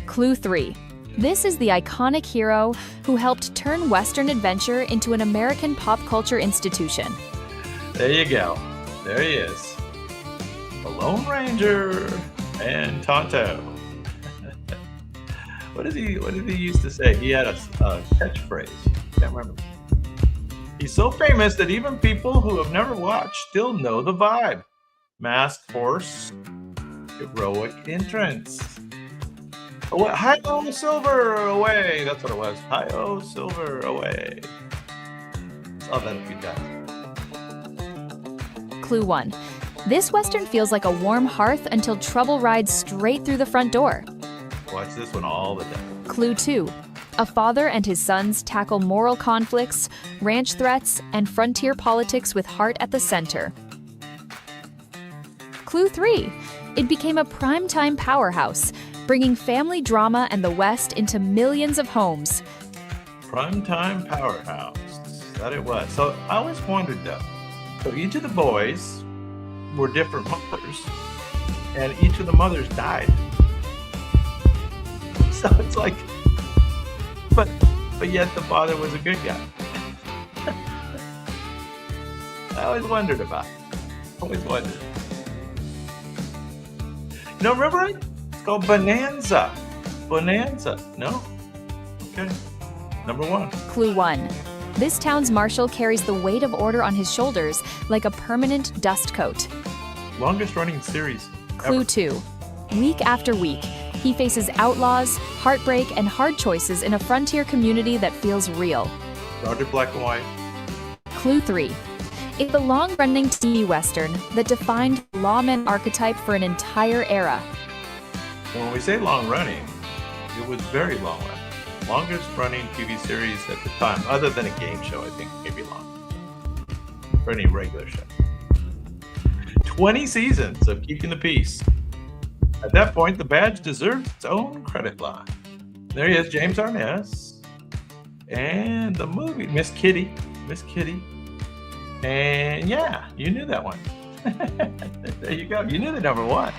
Clue 3. This is the iconic hero who helped turn Western adventure into an American pop culture institution. There you go. There he is. The Lone Ranger and Tonto. What did he used to say? He had a catchphrase. Can't remember. He's so famous that even people who have never watched still know the vibe. Masked horse, heroic entrance. Oh, hi-oh, silver away. That's what it was. Hi-oh, silver away. Saw that a few times. Clue 1. This Western feels like a warm hearth until trouble rides straight through the front door. Watch this one all the time. Clue 2. A father and his sons tackle moral conflicts, ranch threats, and frontier politics with heart at the center. Clue 3. It became a primetime powerhouse, bringing family drama and the West into millions of homes. Primetime powerhouse. That it was. So I always wondered though. So each of the boys were different mothers, and each of the mothers died. So it's like, but yet the father was a good guy. I always wondered about it. Always wondered. You know, remember it? It's called Bonanza. Bonanza. No? Okay. Number 1. Clue 1. This town's marshal carries the weight of order on his shoulders like a permanent dust coat. Longest running series. Clue ever. 2. Week after week, he faces outlaws, heartbreak, and hard choices in a frontier community that feels real. Roger Black and White. Clue 3. It's the long-running TV Western that defined the lawman archetype for an entire era. When we say long running, it was very long running. Longest running TV series at the time, other than a game show, I think maybe long. For any regular show. 20 seasons of keeping the peace. At that point, the badge deserved its own credit line. There he is, James Arness. And the movie, Miss Kitty. Miss Kitty. And yeah, you knew that one. There you go. You knew the number 1.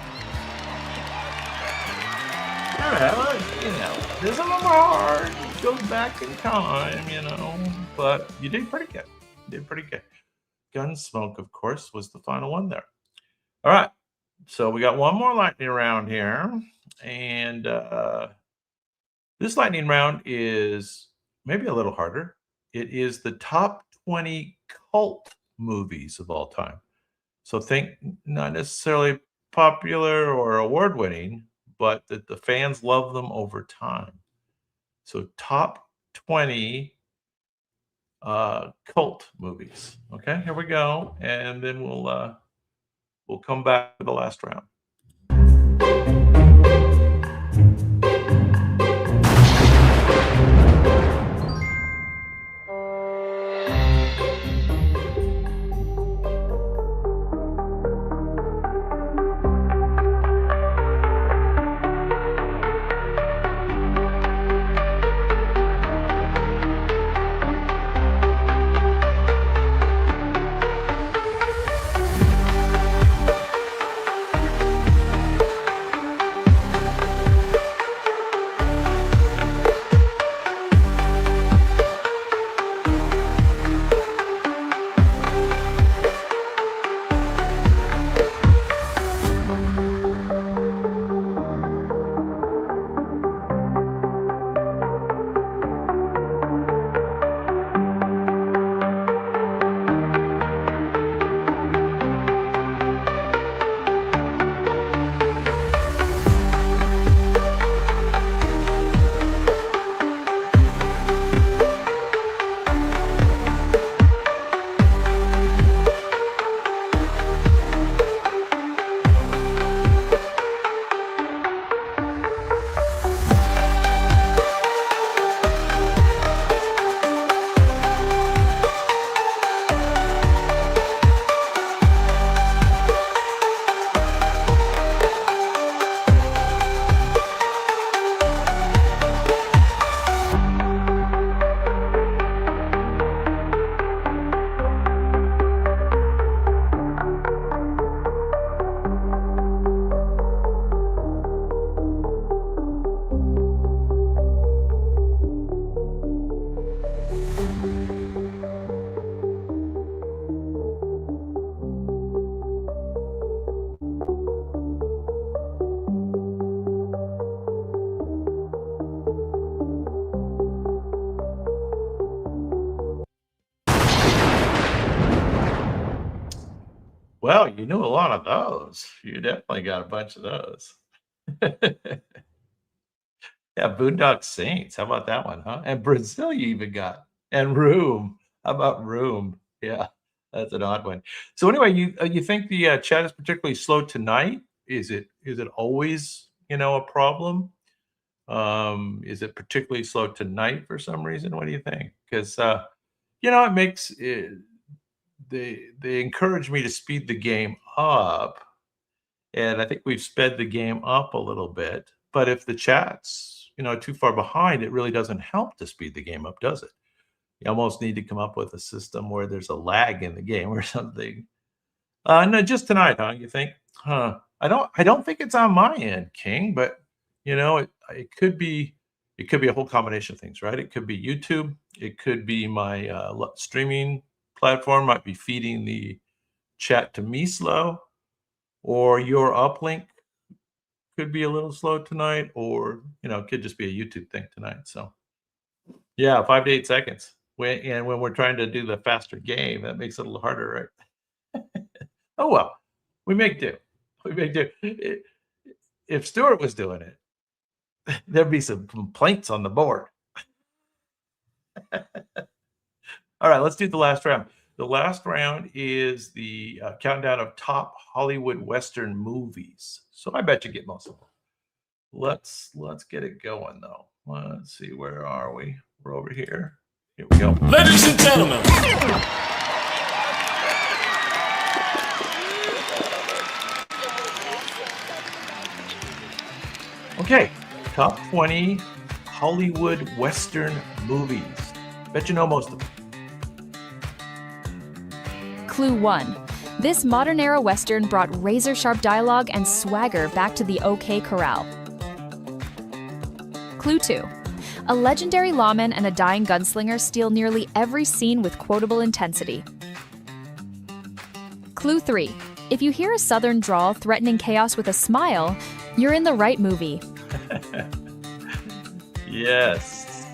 Well, you know, this is a little hard. It goes back in time, you know. But you did pretty good. You did pretty good. Gunsmoke, of course, was the final one there. All right. So we got one more lightning round here. And this lightning round is maybe a little harder. It is the top 20 cult movies of all time. So think not necessarily popular or award-winning, but that the fans love them over time. So top 20 cult movies. Okay, here we go. And then we'll come back to the last round. Well, you knew a lot of those. You definitely got a bunch of those. Yeah, Boondock Saints. How about that one, huh? And Brazil you even got. And Room. How about Room? Yeah, that's an odd one. So anyway, you think the chat is particularly slow tonight? Is it always, a problem? Is it particularly slow tonight for some reason? What do you think? Because it makes they encourage me to speed the game up, and I think we've sped the game up a little bit. But if the chat's too far behind, it really doesn't help to speed the game up, does it? You almost need to come up with a system where there's a lag in the game or something. No, just tonight, huh? You think? Huh. I don't think it's on my end, King, but it could be a whole combination of things, right? It could be YouTube, it could be my streaming platform might be feeding the chat to me slow, or your uplink could be a little slow tonight, or it could just be a YouTube thing tonight. So yeah, 5 to 8 seconds. When we're trying to do the faster game, that makes it a little harder, right? Oh well, we make do. We make do. If Stuart was doing it, there'd be some complaints on the board. All right, let's do the last round. The last round is the countdown of top Hollywood Western movies. So I bet you get most of them. Let's get it going though. Let's see, where are we? We're over here. Here we go. Ladies and gentlemen. Okay, top 20 Hollywood Western movies. Bet you know most of them. Clue 1. This modern-era Western brought razor-sharp dialogue and swagger back to the OK Corral. Clue 2. A legendary lawman and a dying gunslinger steal nearly every scene with quotable intensity. Clue 3. If you hear a southern drawl threatening chaos with a smile, you're in the right movie. Yes.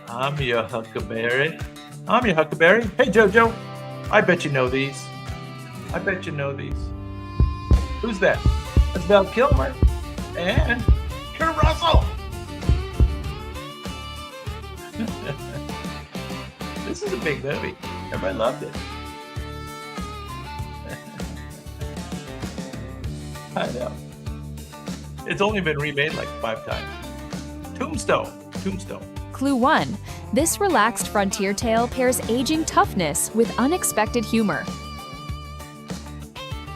I'm your Huckleberry. Hey, Jojo. I bet you know these. Who's that? That's Val Kilmer and Kurt Russell. This is a big movie. Everybody loved it. I know. It's only been remade like 5 times. Tombstone. Clue 1. This relaxed frontier tale pairs aging toughness with unexpected humor.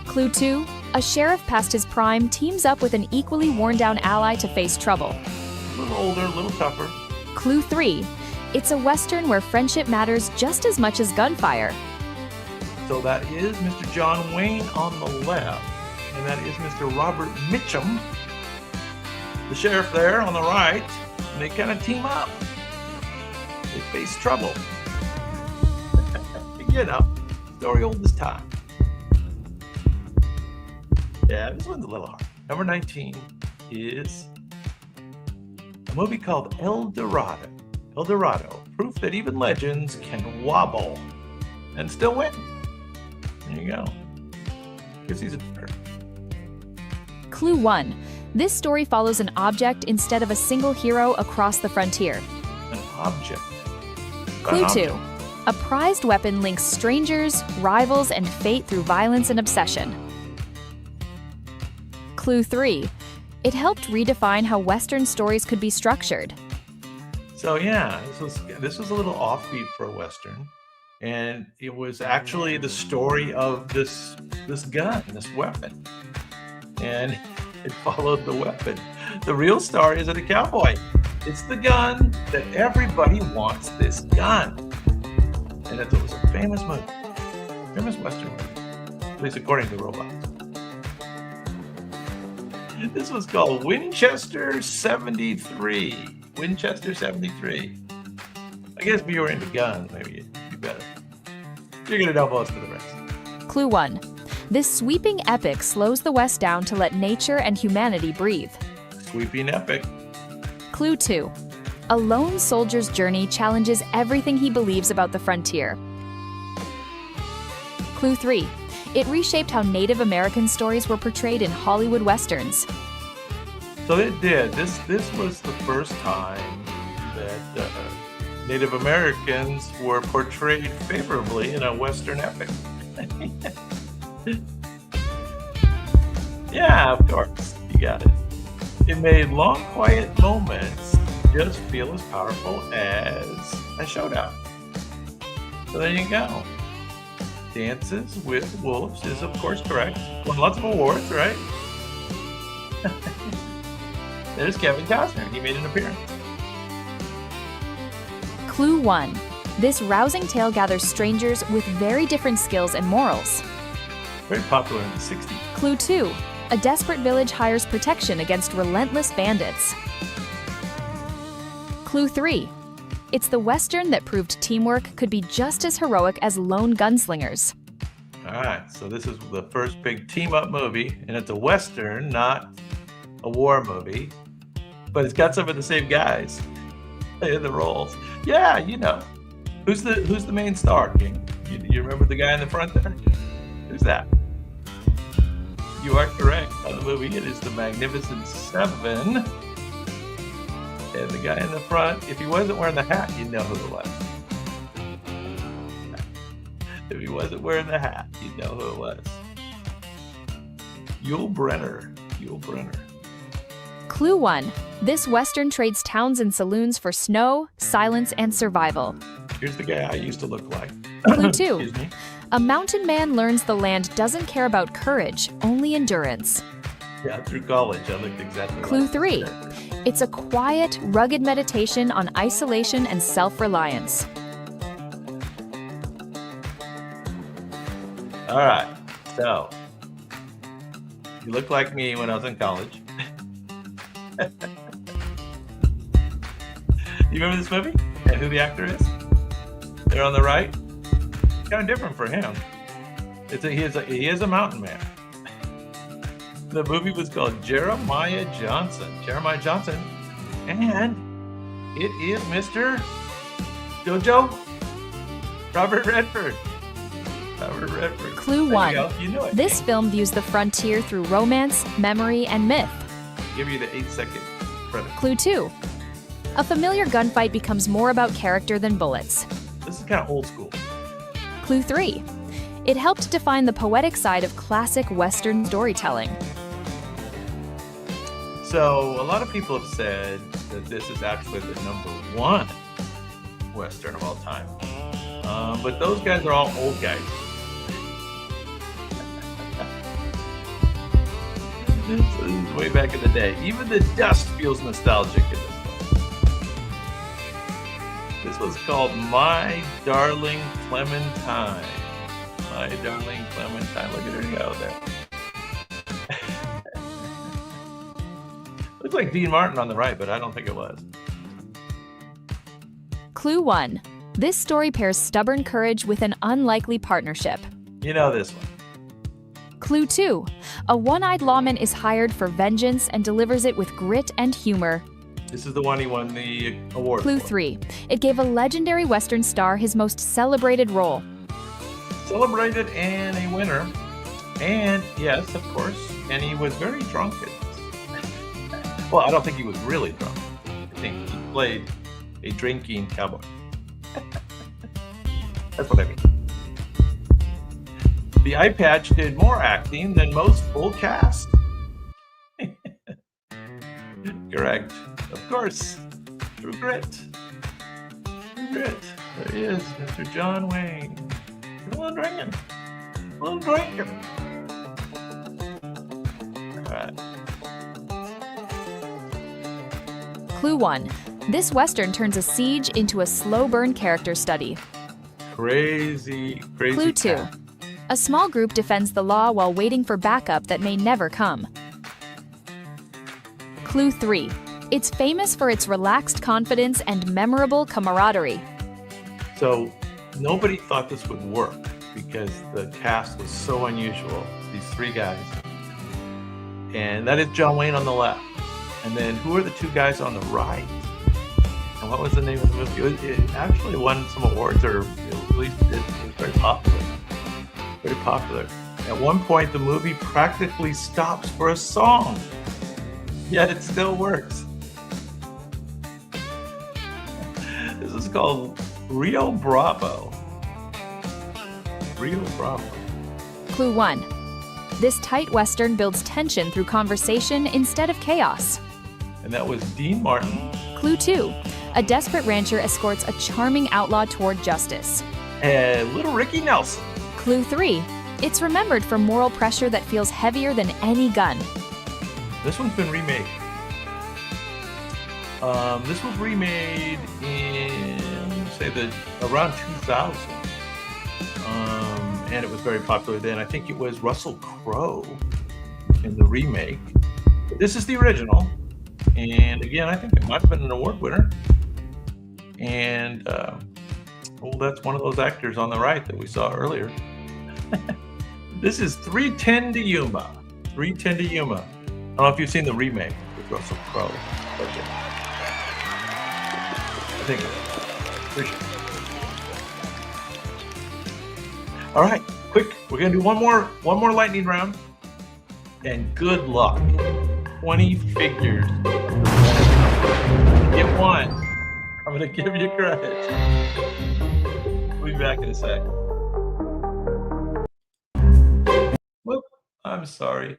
Clue 2. A sheriff past his prime teams up with an equally worn-down ally to face trouble. A little older, a little tougher. Clue 3. It's a Western where friendship matters just as much as gunfire. So that is Mr. John Wayne on the left, and that is Mr. Robert Mitchum, the sheriff there on the right, and they kind of team up. They face trouble. Story old as time. Yeah, this one's a little hard. Number 19 is a movie called El Dorado. El Dorado, proof that even legends can wobble and still win. There you go. Guess he's a bird. Clue 1. This story follows an object instead of a single hero across the frontier. An object. Clue 2. A prized weapon links strangers, rivals, and fate through violence and obsession. Clue 3. It helped redefine how Western stories could be structured. So yeah, this was a little offbeat for a Western. And it was actually the story of this gun, this weapon. And it followed the weapon. The real star isn't a cowboy. It's the gun that everybody wants, this gun. And it was a famous movie. Famous Western movie. At least according to robots. This was called Winchester 73. Winchester 73. I guess if you were into guns, maybe you better. You're going to know most of the rest. Clue 1. This sweeping epic slows the West down to let nature and humanity breathe. Sweeping epic. Clue 2. A lone soldier's journey challenges everything he believes about the frontier. Clue 3. It reshaped how Native American stories were portrayed in Hollywood westerns. So it did. This was the first time that Native Americans were portrayed favorably in a Western epic. Yeah, of course. You got it. It made long, quiet moments just feel as powerful as a showdown. So there you go. Dances with Wolves is, of course, correct. Won lots of awards, right? There's Kevin Costner. He made an appearance. Clue 1. This rousing tale gathers strangers with very different skills and morals. Very popular in the 60s. Clue 2. A desperate village hires protection against relentless bandits. Clue 3. It's the Western that proved teamwork could be just as heroic as lone gunslingers. All right, so this is the first big team-up movie, and it's a Western, not a war movie, but it's got some of the same guys in the roles. Yeah, you know. Who's the main star, King? You remember the guy in the front there? Who's that? You are correct on the movie. It is the Magnificent Seven. And the guy in the front, if he wasn't wearing the hat, you'd know who it was. If he wasn't wearing the hat, you'd know who it was. Yul Brynner. Clue 1. This Western trades towns and saloons for snow, silence, and survival. Here's the guy I used to look like. Clue 2. Excuse me. A mountain man learns the land doesn't care about courage, only endurance. Yeah, through college, I looked exactly Clue like 3. that. It's a quiet, rugged meditation on isolation and self-reliance. All right, so you look like me when I was in college. You remember this movie and who the actor is? There on the right. Kind of different for him. He is a mountain man. The movie was called Jeremiah Johnson, and it is Mr. Jojo Robert Redford. Clue There 1. you go. You know it. This film views the frontier through romance, memory, and myth. Give you the 8-second credit. Clue 2. A familiar gunfight becomes more about character than bullets. This is kind of old school. Clue 3. It helped define the poetic side of classic Western storytelling. So a lot of people have said that this is actually the #1 Western of all time. But those guys are all old guys. So this is way back in the day. Even the dust feels nostalgic in this one. This was called My Darling Clementine. My Darling Clementine. Look at her go there. Looks like Dean Martin on the right, but I don't think it was. Clue 1. This story pairs stubborn courage with an unlikely partnership. You know this one. Clue 2. A one-eyed lawman is hired for vengeance and delivers it with grit and humor. This is the one he won the award Clue for. 3. It gave a legendary Western star his most celebrated role. Celebrated and a winner. And yes, of course, and he was very drunk at this. Well, I don't think he was really drunk. I think he played a drinking cowboy. That's what I mean. The eye patch did more acting than most full cast. Correct. Of course. True Grit. There he is, Mr. John Wayne. A little drinking. All right. Clue 1. This Western turns a siege into a slow burn character study. Crazy. Clue 2. cat. A small group defends the law while waiting for backup that may never come. Clue 3. It's famous for its relaxed confidence and memorable camaraderie. So nobody thought this would work because the cast was so unusual. These three guys. And that is John Wayne on the left. And then who are the two guys on the right? And what was the name of the movie? It actually won some awards, or at least it was very popular. Very popular. At one point, the movie practically stops for a song, yet it still works. This is called Rio Bravo. Rio Bravo. Clue 1. This tight Western builds tension through conversation instead of chaos. And that was Dean Martin. Clue 2. A desperate rancher escorts a charming outlaw toward justice. And Little Ricky Nelson. Clue 3. It's remembered for moral pressure that feels heavier than any gun. This one's been remade. This was remade in, around 2000. And it was very popular then. I think it was Russell Crowe in the remake. But this is the original. And again, I think it might have been an award winner. And, that's one of those actors on the right that we saw earlier. This is 310 to Yuma. 310 to Yuma. I don't know if you've seen the remake with Russell Crowe. I think pretty sure. All right, quick. We're gonna do one more lightning round, and good luck. 20 figures. Get one. I'm gonna give you credit. We'll be back in a sec. Whoop, I'm sorry.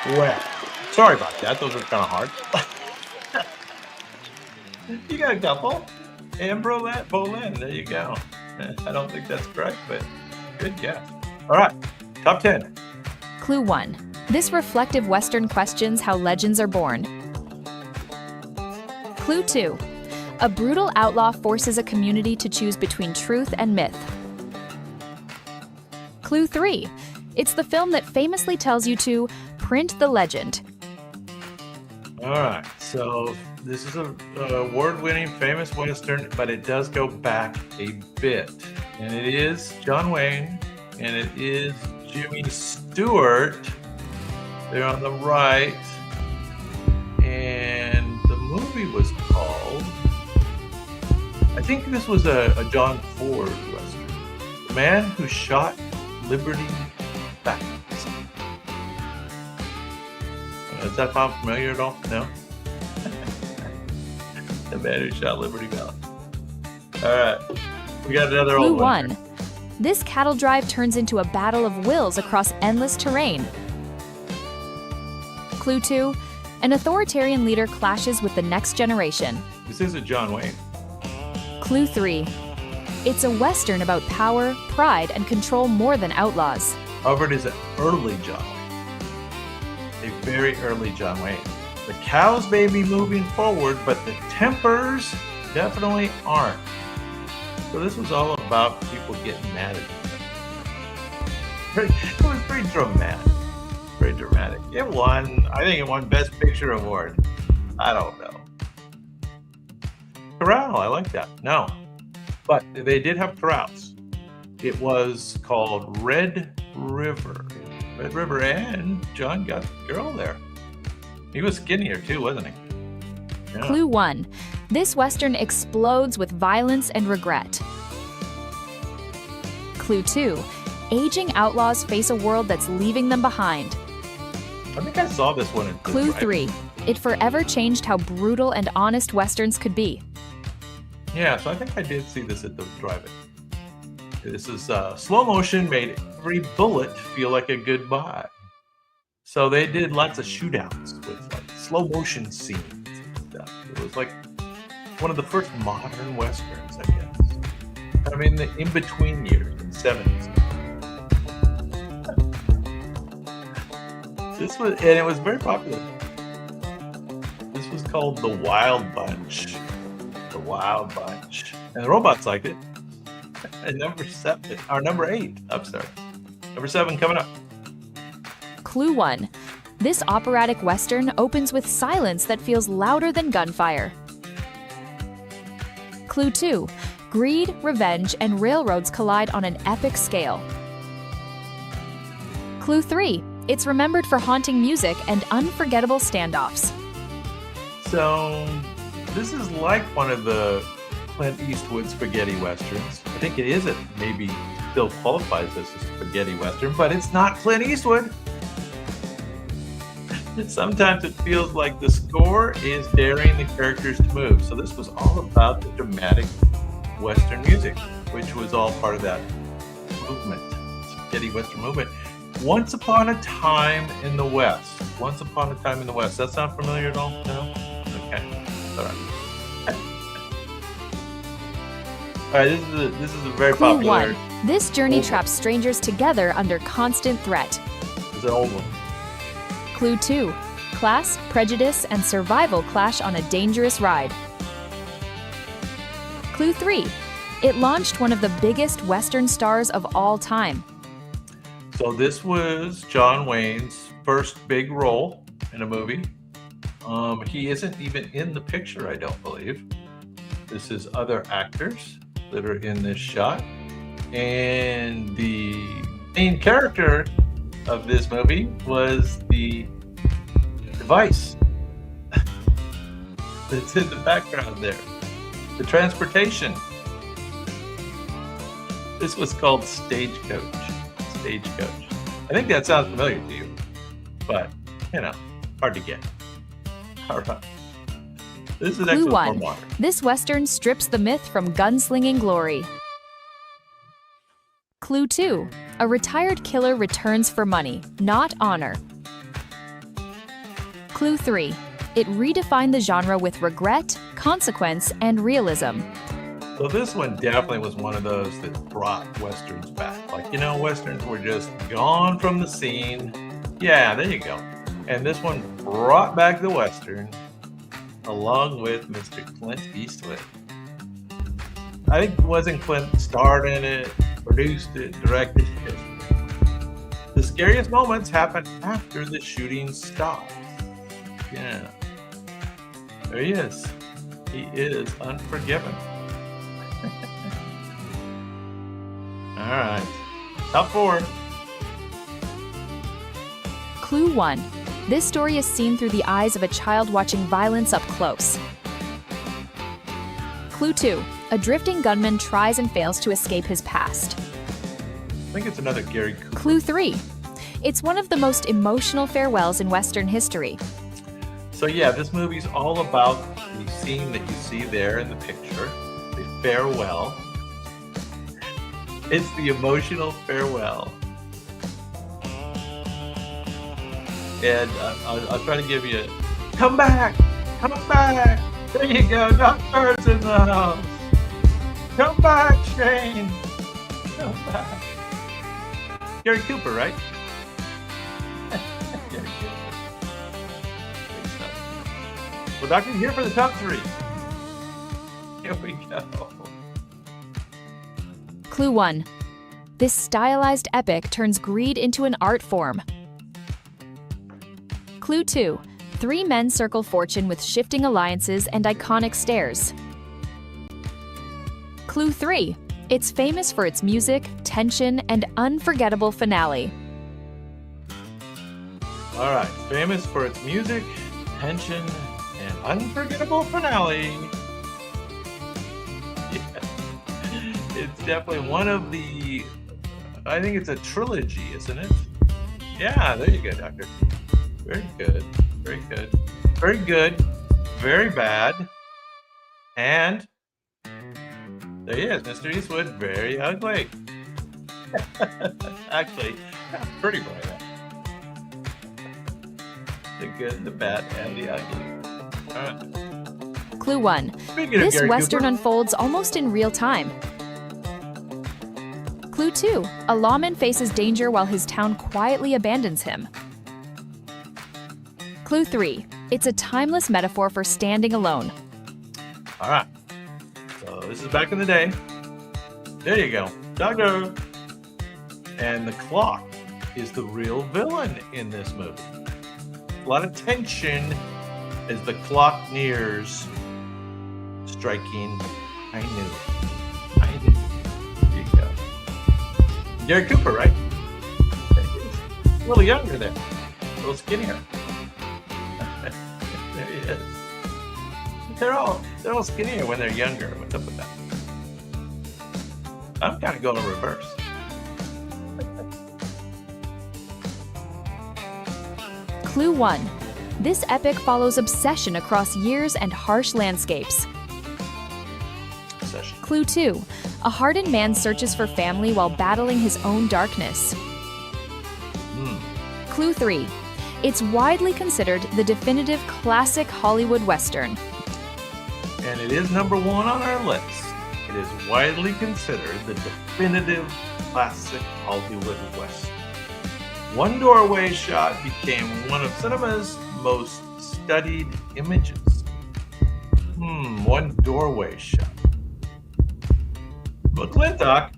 Well, sorry about that. Those were kind of hard. You got a couple. And Bolin. There you go. I don't think that's correct, but good guess. All right. Top 10. Clue 1. This reflective Western questions how legends are born. Clue 2. A brutal outlaw forces a community to choose between truth and myth. Clue 3. It's the film that famously tells you to print the legend. All right. So this is an award-winning, famous Western, but it does go back a bit. And it is John Wayne, and it is Jimmy Stewart. They're on the right. And the movie was called, I think this was a John Ford Western. The Man Who Shot Liberty Backwards. Does that sound familiar at all? No? The Man Who Shot Liberty Backwards. All right. We got another Clue old one. 1. This cattle drive turns into a battle of wills across endless terrain. Clue 2. An authoritarian leader clashes with the next generation. This isn't John Wayne. Clue 3. It's a Western about power, pride, and control more than outlaws. However, it is an early John Wayne. A very early John Wayne. The cows may be moving forward, but the tempers definitely aren't. So this was all about about people getting mad at each other. It was pretty dramatic. Very dramatic. I think it won Best Picture Award. I don't know. Corral, I like that. No. But they did have corrals. It was called Red River. Red River, and John got the girl there. He was skinnier too, wasn't he? Yeah. Clue 1. This Western explodes with violence and regret. Clue 2. Aging outlaws face a world that's leaving them behind. I think I saw this one in Clue 3. It forever changed how brutal and honest Westerns could be. Yeah, so I think I did see this at the drive-in. This is slow motion, made every bullet feel like a goodbye. So they did lots of shootouts with like slow motion scenes and stuff. It was like one of the first modern Westerns, I guess. I mean, the in-between years, in the 70s. And it was very popular. This was called The Wild Bunch. The Wild Bunch. And the robots liked it. And number 8. I'm sorry. Number 7 coming up. Clue 1. This operatic Western opens with silence that feels louder than gunfire. Clue 2. Greed, revenge, and railroads collide on an epic scale. Clue 3. It's remembered for haunting music and unforgettable standoffs. So, this is like one of the Clint Eastwood spaghetti westerns. I think it isn't. Maybe still qualifies as a spaghetti western, but it's not Clint Eastwood. Sometimes it feels like the score is daring the characters to move. So this was all about the dramatic Western music, which was all part of that movement, spaghetti Western movement. Once Upon a Time in the West. Once Upon a Time in the West. That sound familiar at all? No? Okay. All right. All right, this is a very Clue popular. 1. This journey traps strangers together under constant threat. It's an old one. Clue 2. Class, prejudice, and survival clash on a dangerous ride. Clue 3. It launched one of the biggest Western stars of all time. So this was John Wayne's first big role in a movie. He isn't even in the picture, I don't believe. This is other actors that are in this shot. And the main character of this movie was the device that's in the background there. The transportation. This was called Stagecoach. Stagecoach. I think that sounds familiar to you, but hard to get. All right. This is Clue excellent 1. warm water. This Western strips the myth from gunslinging glory. Clue 2. A retired killer returns for money, not honor. Clue 3. It redefined the genre with regret, consequence, and realism. So this one definitely was one of those that brought Westerns back. Like, Westerns were just gone from the scene. Yeah, there you go. And this one brought back the Western along with Mr. Clint Eastwood. I think wasn't Clint starred in it, produced it, directed it. The scariest moments happen after the shooting stops. Yeah. There he is. He is Unforgiven. All right. Top 4. Clue 1. This story is seen through the eyes of a child watching violence up close. Clue 2. A drifting gunman tries and fails to escape his past. I think it's another Gary Cooper. Clue 3. It's one of the most emotional farewells in Western history. So yeah, this movie's all about the scene that you see there in the picture, the farewell. It's the emotional farewell. And I'll try to give you come back, there you go, doctor's in the house, come back, Shane, come back. Gary Cooper, right? Gary Cooper. Great stuff. Well, Doctor, here for the top 3. Here we go. Clue 1. This stylized epic turns greed into an art form. Clue 2. 3 men circle fortune with shifting alliances and iconic stares. Clue 3. It's famous for its music, tension, and unforgettable finale. All right, famous for its music, tension, and unforgettable finale. Yeah. It's definitely one of the, I think it's a trilogy, isn't it? Yeah, there you go, Doctor. Very good, very good, very good, very bad, and there he is, Mr. Eastwood, very ugly. Actually, that's pretty bright. The good, the bad, and the ugly. All right. Clue 1. Speaking of This Gary Western Cooper, unfolds almost in real time. Clue 2. A lawman faces danger while his town quietly abandons him. Clue 3. It's a timeless metaphor for standing alone. all right. So this is back in the day. There you go, Doctor. And the clock is the real villain in this movie. A lot of tension as the clock nears striking. I knew. I knew. There you go. Gary Cooper, right? There he is. A little younger there. A little skinnier. There he is. They're all skinnier when they're younger. What's up with that? I'm kind of going in reverse. Clue 1. This epic follows obsession across years and harsh landscapes. Session. Clue 2. A hardened man searches for family while battling his own darkness. Clue 3. It's widely considered the definitive classic Hollywood Western. And it is number 1 on our list. It is widely considered the definitive classic Hollywood Western. One doorway shot became one of cinema's most studied images. One doorway shot. McClintock.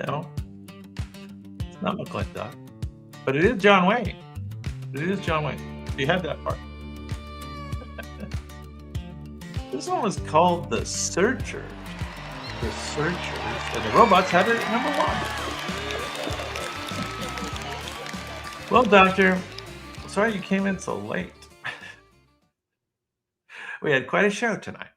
No, it's not McClintock. But it is John Wayne. It is John Wayne. You had that part. This one was called The Searchers. The Searchers. And the robots had it at number 1. Well, Doctor, sorry you came in so late. We had quite a show tonight.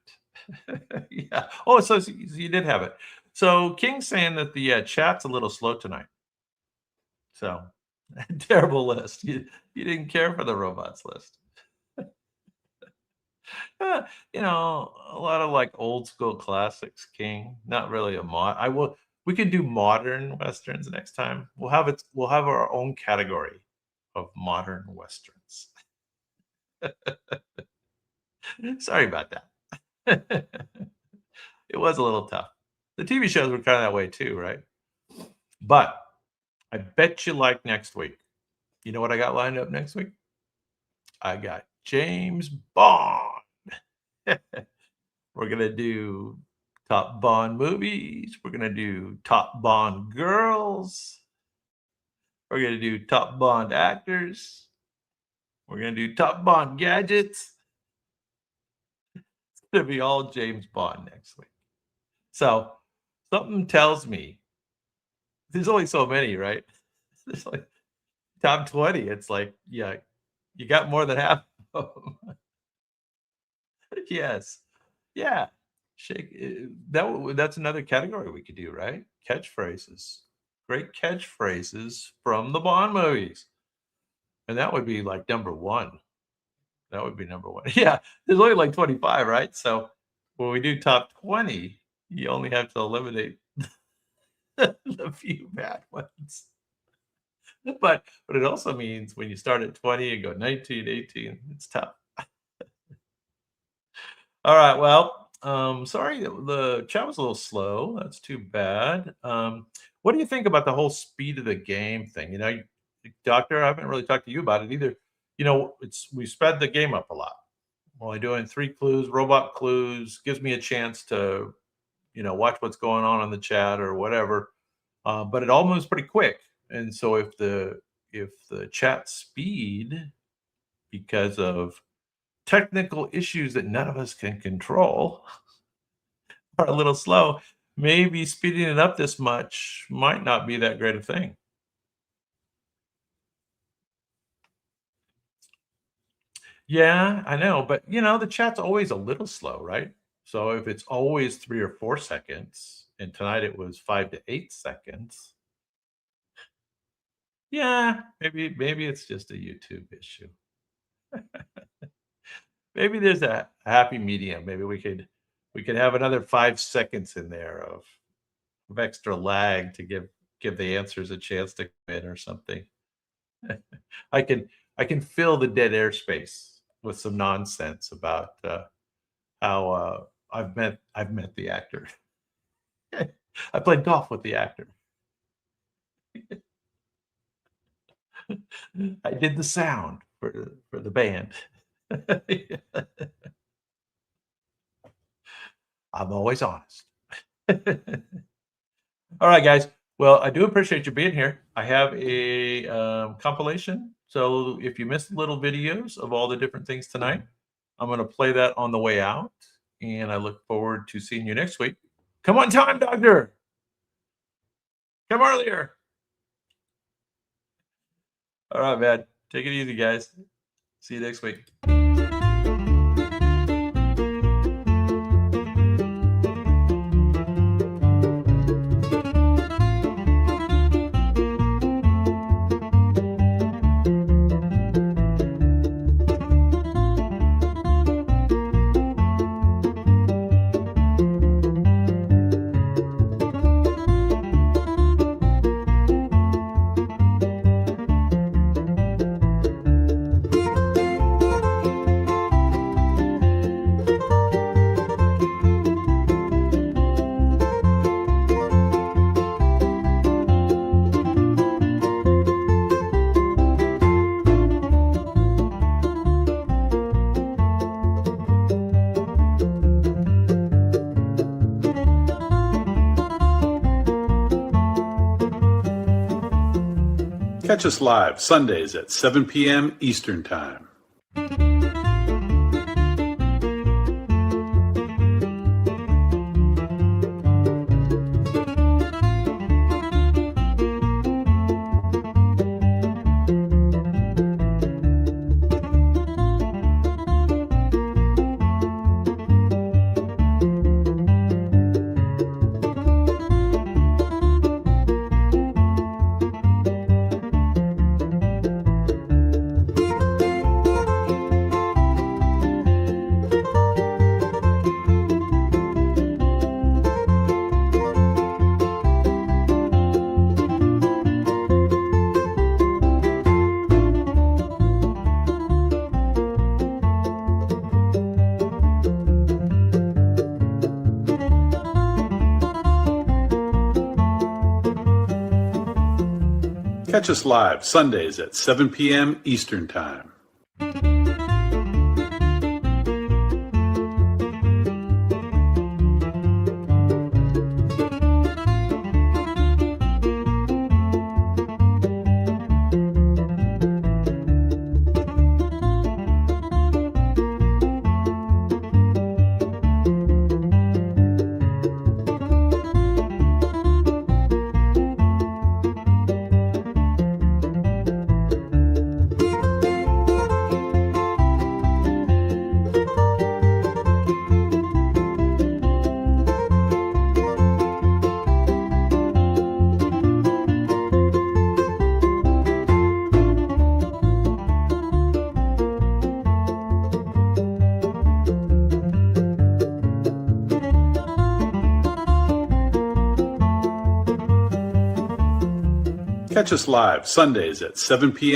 Yeah. Oh, so you did have it. So King's saying that the chat's a little slow tonight. So, terrible list. You didn't care for the robots list. You know, a lot of like old school classics, King. Not really a mod. We could do modern westerns next time. We'll have our own category of modern westerns. Sorry about that. It was a little tough. The TV shows were kind of that way too, right? But I bet you like next week. You know what I got lined up next week? I got James Bond. We're going to do top Bond movies. We're going to do top Bond girls. We're going to do top Bond actors. We're going to do top Bond gadgets. It's going to be all James Bond next week. So something tells me there's only so many, right? There's like top 20. It's like, yeah, you got more than half of them. Yes. Yeah. That's another category we could do, right? Catchphrases. Great catchphrases from the Bond movies. And that would be like number 1. That would be number 1. Yeah. There's only like 25, right? So when we do top 20, you only have to eliminate the few bad ones. But it also means when you start at 20 and go 19, 18, it's tough. All right. Well, sorry the chat was a little slow. That's too bad. What do you think about the whole speed of the game thing? You know, Doctor, I haven't really talked to you about it either. You know, we sped the game up a lot. Only doing 3 clues, robot clues, gives me a chance to watch what's going on in the chat or whatever. But it all moves pretty quick. And so if the chat speed, because of technical issues that none of us can control, are a little slow, maybe speeding it up this much might not be that great a thing. Yeah, I know, but the chat's always a little slow, right? So if it's always 3 or 4 seconds, and tonight it was 5 to 8 seconds, yeah, maybe it's just a YouTube issue. Maybe there's a happy medium. Maybe we could have another 5 seconds in there of extra lag to give the answers a chance to come in or something. I can fill the dead airspace with some nonsense about how I've met the actor. I played golf with the actor. I did the sound for the band. I'm always honest. All right, guys. Well, I do appreciate you being here. I have a compilation. So if you missed little videos of all the different things tonight, I'm going to play that on the way out. And I look forward to seeing you next week. Come on time, doctor. Come earlier. All right, man. Take it easy, guys. See you next week. Catch us live Sundays at 7 p.m. Eastern Time. Catch us live Sundays at 7 p.m. Eastern Time. Catch us live Sundays at 7 p.m.